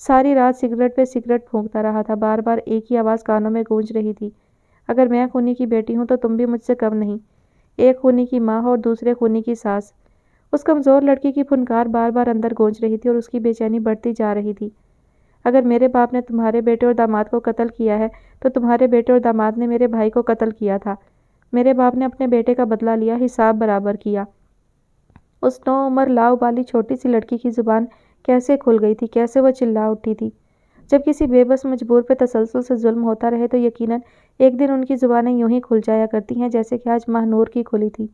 ساری رات سگریٹ پہ سگریٹ پھونکتا رہا تھا، بار بار ایک ہی آواز کانوں میں گونج رہی تھی۔ اگر میں خونی کی بیٹی ہوں تو تم بھی مجھ سے کم نہیں، ایک خونی کی ماں ہو اور دوسرے خونی کی ساس۔ اس کمزور لڑکی کی پھنکار بار بار اندر گونج رہی تھی اور اس کی بے چینی بڑھتی جا رہی تھی۔ اگر میرے باپ نے تمہارے بیٹے اور داماد کو قتل کیا ہے تو تمہارے بیٹے اور داماد نے میرے بھائی کو قتل کیا تھا۔ میرے باپ نے اپنے بیٹے کا بدلہ لیا، حساب برابر کیا۔ اس نوعمر لاؤبالی چھوٹی سی لڑکی کی زبان کیسے کھل گئی تھی، کیسے وہ چلا اٹھی تھی۔ جب کسی بے بس مجبور پہ تسلسل سے ظلم ہوتا رہے تو یقیناً ایک دن ان کی زبانیں یوں ہی کھل جایا کرتی ہیں جیسے کہ آج ماہ نور کی کھلی تھی۔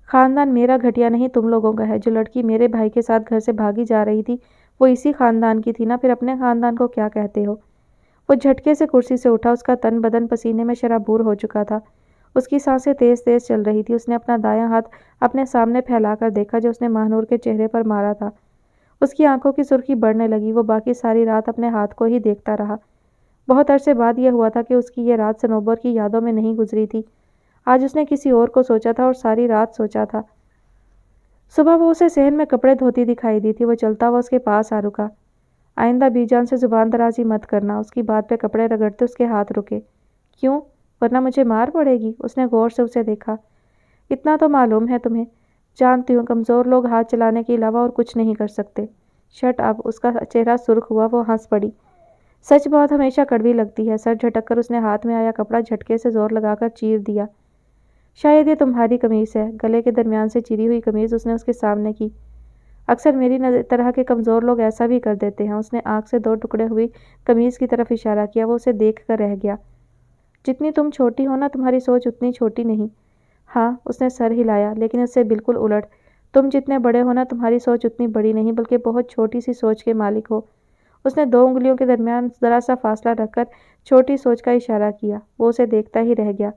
خاندان میرا گھٹیا نہیں، تم لوگوں کا ہے۔ جو لڑکی میرے بھائی کے ساتھ گھر سے بھاگی جا رہی تھی وہ اسی خاندان کی تھی نا، پھر اپنے خاندان کو کیا کہتے ہو؟ وہ جھٹکے سے کرسی سے اٹھا، اس کا تن بدن پسینے میں شرابور ہو چکا تھا، اس کی سانسیں تیز تیز چل رہی تھی۔ اس نے اپنا دایاں ہاتھ اپنے سامنے پھیلا کر دیکھا جو اس نے ماہ نور کے چہرے پر مارا تھا۔ اس کی آنکھوں کی سرخی بڑھنے لگی، وہ باقی ساری رات اپنے ہاتھ کو ہی دیکھتا رہا۔ بہت عرصے بعد یہ ہوا تھا کہ اس کی یہ رات صنوبر کی یادوں میں نہیں گزری تھی، آج اس نے کسی اور کو سوچا تھا اور ساری رات سوچا تھا۔ صبح وہ اسے صحن میں کپڑے دھوتی دکھائی دی تھی، وہ چلتا ہوا اس کے پاس آ رکا۔ آئندہ بی جان سے زبان درازی مت کرنا، اس کی بات پہ کپڑے رگڑتے اس کے ہاتھ رکے۔ کیوں؟ ورنہ مجھے مار پڑے گی؟ اس نے غور سے اسے دیکھا۔ اتنا تو معلوم ہے تمہیں، جانتی ہوں کمزور لوگ ہاتھ چلانے کے علاوہ اور کچھ نہیں کر سکتے۔ شٹ اپ، اس کا چہرہ سرخ ہوا، وہ ہنس پڑی۔ سچ بات ہمیشہ کڑوی لگتی ہے۔ سر جھٹک کر اس نے ہاتھ میں آیا کپڑا جھٹکے سے زور لگا کر چیر دیا۔ شاید یہ تمہاری قمیص ہے۔ گلے کے درمیان سے چری ہوئی قمیص اس نے اس کے سامنے کی۔ اکثر میری طرح کے کمزور لوگ ایسا بھی کر دیتے ہیں۔ اس نے آنکھ سے دو ٹکڑے ہوئی قمیص کی طرف اشارہ کیا، وہ اسے دیکھ کر رہ گیا۔ جتنی تم چھوٹی ہو نا، تمہاری سوچ اتنی چھوٹی نہیں۔ ہاں، اس نے سر ہلایا، لیکن اس سے بالکل الٹ۔ تم جتنے بڑے ہو نا، تمہاری سوچ اتنی بڑی نہیں بلکہ بہت چھوٹی سی سوچ کے مالک ہو۔ اس نے دو انگلیوں کے درمیان ذرا سا فاصلہ رکھ کر چھوٹی سوچ کا اشارہ کیا، وہ اسے دیکھتا ہی رہ گیا۔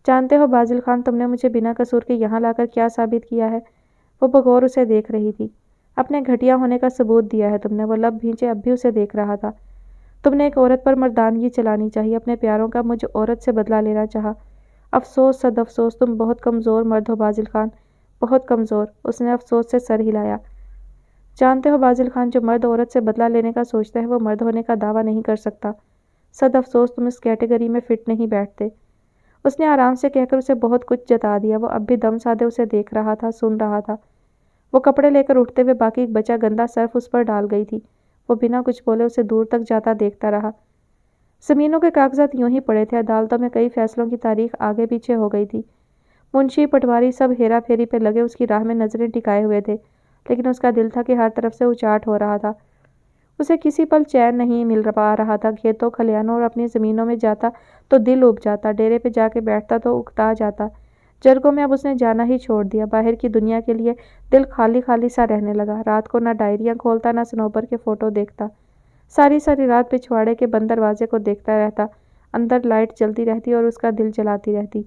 جانتے ہو بازل خان، تم نے مجھے بنا قصور کے یہاں لا کر کیا ثابت کیا ہے؟ وہ بغور اسے دیکھ رہی تھی۔ اپنے گھٹیا ہونے کا ثبوت دیا ہے تم نے۔ وہ لب بھینچے اب بھی اسے دیکھ رہا تھا۔ تم نے ایک عورت پر مردانگی چلانی چاہیے، اپنے پیاروں کا مجھ عورت سے بدلہ لینا چاہا۔ افسوس، صد افسوس، تم بہت کمزور مرد ہو بازل خان، بہت کمزور۔ اس نے افسوس سے سر ہلایا۔ جانتے ہو بازل خان، جو مرد عورت سے بدلہ لینے کا سوچتا ہے وہ مرد ہونے کا دعویٰ نہیں کر سکتا۔ صد افسوس، تم اس کیٹیگری میں فٹ نہیں بیٹھتے۔ اس نے آرام سے کہہ کر اسے بہت کچھ جتا دیا۔ وہ اب بھی دم سادے اسے دیکھ رہا تھا، سن رہا تھا۔ وہ کپڑے لے کر اٹھتے ہوئے باقی بچا گندا صرف اس پر ڈال گئی تھی۔ وہ بنا کچھ بولے اسے دور تک جاتا دیکھتا رہا۔ زمینوں کے کاغذات یوں ہی پڑے تھے، عدالتوں میں کئی فیصلوں کی تاریخ آگے پیچھے ہو گئی تھی۔ منشی، پٹواری سب ہیرا پھیری پہ لگے اس کی راہ میں نظریں ٹکائے ہوئے تھے، لیکن اس کا دل تھا کہ ہر طرف سے اچاٹ ہو رہا تھا۔ اسے کسی پل چین نہیں مل پا رہا تھا۔ کھیتوں کھلیانوں اور اپنی زمینوں میں جاتا تو دل اُب جاتا، ڈیرے پہ جا کے بیٹھتا تو اکتا جاتا۔ جرگوں میں اب اس نے جانا ہی چھوڑ دیا۔ باہر کی دنیا کے لیے دل خالی خالی سا رہنے لگا۔ رات کو نہ ڈائریاں کھولتا، نہ صنوبر کے فوٹو دیکھتا۔ ساری ساری رات پچھواڑے کے بند دروازے کو دیکھتا رہتا۔ اندر لائٹ جلتی رہتی اور اس کا دل جلاتی رہتی۔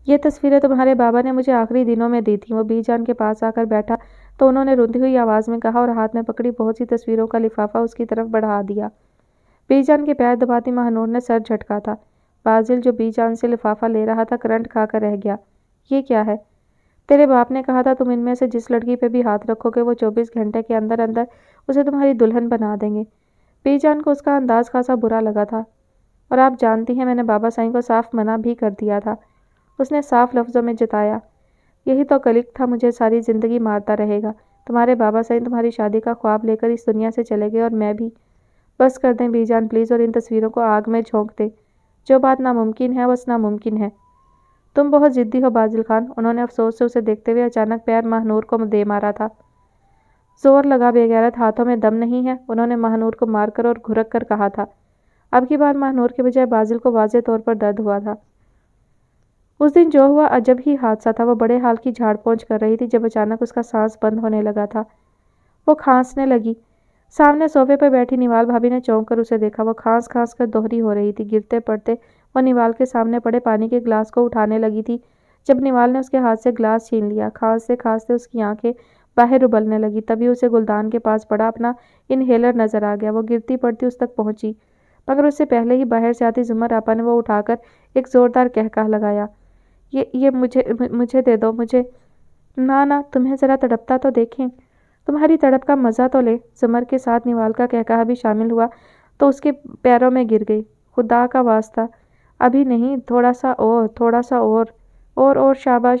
یہ تصویریں تمہارے بابا نے مجھے آخری دنوں میں دی تھیں۔ وہ بی جان کے پاس آ کر بیٹھا تو انہوں نے روندی ہوئی آواز میں کہا اور ہاتھ میں پکڑی بہت سی تصویروں کا لفافہ اس کی طرف بڑھا دیا۔ بی جان کے پیر دباتی ماہ نور نے سر جھٹکا تھا۔ بازل، جو بی جان سے لفافہ لے رہا تھا، کرنٹ کھا کر رہ گیا۔ یہ کیا ہے؟ تیرے باپ نے کہا تھا تم ان میں سے جس لڑکی پہ بھی ہاتھ رکھو گے وہ 24 گھنٹے کے اندر اندر اسے تمہاری دلہن بنا دیں گے۔ بی جان کو اس کا انداز خاصا برا لگا تھا، اور آپ جانتی ہیں میں نے بابا سائیں کو صاف منع بھی کر دیا تھا۔ اس نے صاف لفظوں میں جتایا، یہی تو کلک تھا، مجھے ساری زندگی مارتا رہے گا۔ تمہارے بابا سائیں تمہاری شادی کا خواب لے کر اس دنیا سے چلے گئے اور میں بھی۔ بس کر دیں بی جان پلیز، اور ان تصویروں کو آگ میں جھونک دیں۔ جو بات ناممکن ہے بس ناممکن ہے۔ تم بہت ضدی ہو بازل خان، انہوں نے افسوس سے اسے دیکھتے ہوئے اچانک پیر ماہ نور کو دے مارا تھا۔ زور لگا بے غیرت، ہاتھوں میں دم نہیں ہے، انہوں نے ماہ نور کو مار کر اور گھرک کر کہا تھا۔ اب کی بار ماہ نور کے بجائے بازل کو واضح طور پر درد ہوا تھا۔ اس دن جو ہوا عجب ہی حادثہ تھا۔ وہ بڑے حال کی جھاڑ پونچھ کر رہی تھی جب اچانک اس کا سانس بند ہونے لگا تھا۔ وہ کھانسنے لگی۔ سامنے صوفے پر بیٹھی نوال بھابی نے چونک کر اسے دیکھا۔ وہ کھانس کھانس کر دوہری ہو رہی تھی۔ گرتے پڑتے وہ نوال کے سامنے پڑے پانی کے گلاس کو اٹھانے لگی تھی جب نوال نے اس کے ہاتھ سے گلاس چھین لیا۔ کھانستے کھانستے اس کی آنکھیں باہر ابلنے لگی۔ تبھی اسے گلدان کے پاس پڑا اپنا انہیلر نظر آ گیا۔ وہ گرتی پڑتی اس تک پہنچی، مگر اس سے پہلے ہی باہر سے آتی زمر آپا نے وہ اٹھا کر ایک زوردار قہقہ لگایا۔ یہ مجھے دے دو، مجھے۔ نہ، تمہیں ذرا تڑپتا تو دیکھیں، تمہاری تڑپ کا مزہ تو لیں۔ زمر کے ساتھ نوال کا قہقہ بھی شامل ہوا تو اس کے پیروں میں گر گئی۔ خدا کا واسطہ، ابھی نہیں، تھوڑا سا اور، تھوڑا سا اور شاباش۔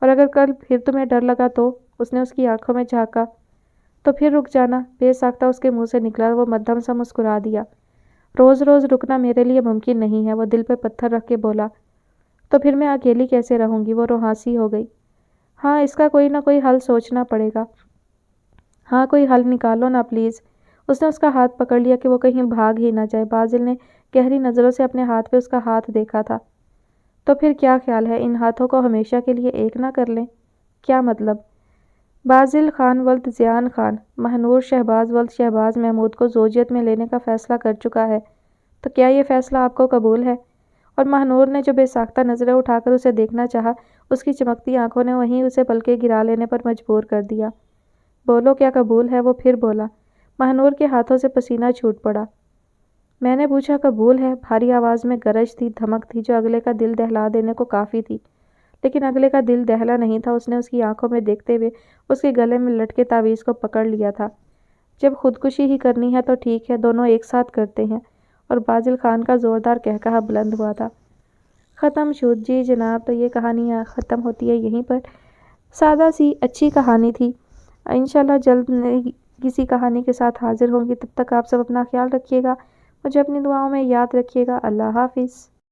اور اگر کل پھر تمہیں ڈر لگا تو؟ اس نے اس کی آنکھوں میں جھانکا۔ تو پھر رک جانا، بے ساختہ اس کے منہ سے نکلا۔ وہ مدھم سا مسکرا دیا۔ روز روز رکنا میرے لیے ممکن نہیں ہے، وہ دل پہ پتھر رکھ کے بولا۔ تو پھر میں اکیلی کیسے رہوں گی؟ وہ روحانسی ہو گئی۔ ہاں، اس کا کوئی نہ کوئی حل سوچنا پڑے گا۔ ہاں، کوئی حل نکالو نا پلیز۔ اس نے اس کا ہاتھ پکڑ لیا کہ وہ کہیں بھاگ ہی نہ جائے۔ باسل نے گہری نظروں سے اپنے ہاتھ پہ اس کا ہاتھ دیکھا تھا۔ تو پھر کیا خیال ہے ان ہاتھوں کو ہمیشہ کے لیے ایک نہ کر لیں؟ کیا مطلب؟ باسل خان ولد زیان خان، مہنور شہباز ولد شہباز محمود کو زوجیت میں لینے کا فیصلہ کر چکا ہے۔ تو کیا یہ فیصلہ آپ کو قبول ہے؟ اور مہنور نے جو بے ساختہ نظریں اٹھا کر اسے دیکھنا چاہا، اس کی چمکتی آنکھوں نے وہیں اسے پلکیں گرا لینے پر مجبور کر دیا۔ بولو، کیا قبول ہے؟ وہ پھر بولا۔ مہنور کے ہاتھوں سے پسینہ چھوٹ پڑا۔ میں نے پوچھا قبول ہے؟ بھاری آواز میں گرج تھی، دھمک تھی جو اگلے کا دل دہلا دینے کو کافی تھی۔ لیکن اگلے کا دل دہلا نہیں تھا۔ اس نے اس کی آنکھوں میں دیکھتے ہوئے اس کے گلے میں لٹکے تعویذ کو پکڑ لیا تھا۔ جب خودکشی ہی کرنی ہے تو ٹھیک ہے، دونوں ایک ساتھ کرتے ہیں۔ اور باسل خان کا زوردار قہقہہ بلند ہوا تھا۔ ختم شد جی جناب، تو یہ کہانی ختم ہوتی ہے یہیں پر۔ سادہ سی اچھی کہانی تھی۔ انشاءاللہ جلد کسی کہانی کے ساتھ حاضر ہوں گی۔ تب تک آپ سب اپنا خیال رکھیے گا، مجھے اپنی دعاؤں میں یاد رکھیے گا۔ اللہ حافظ۔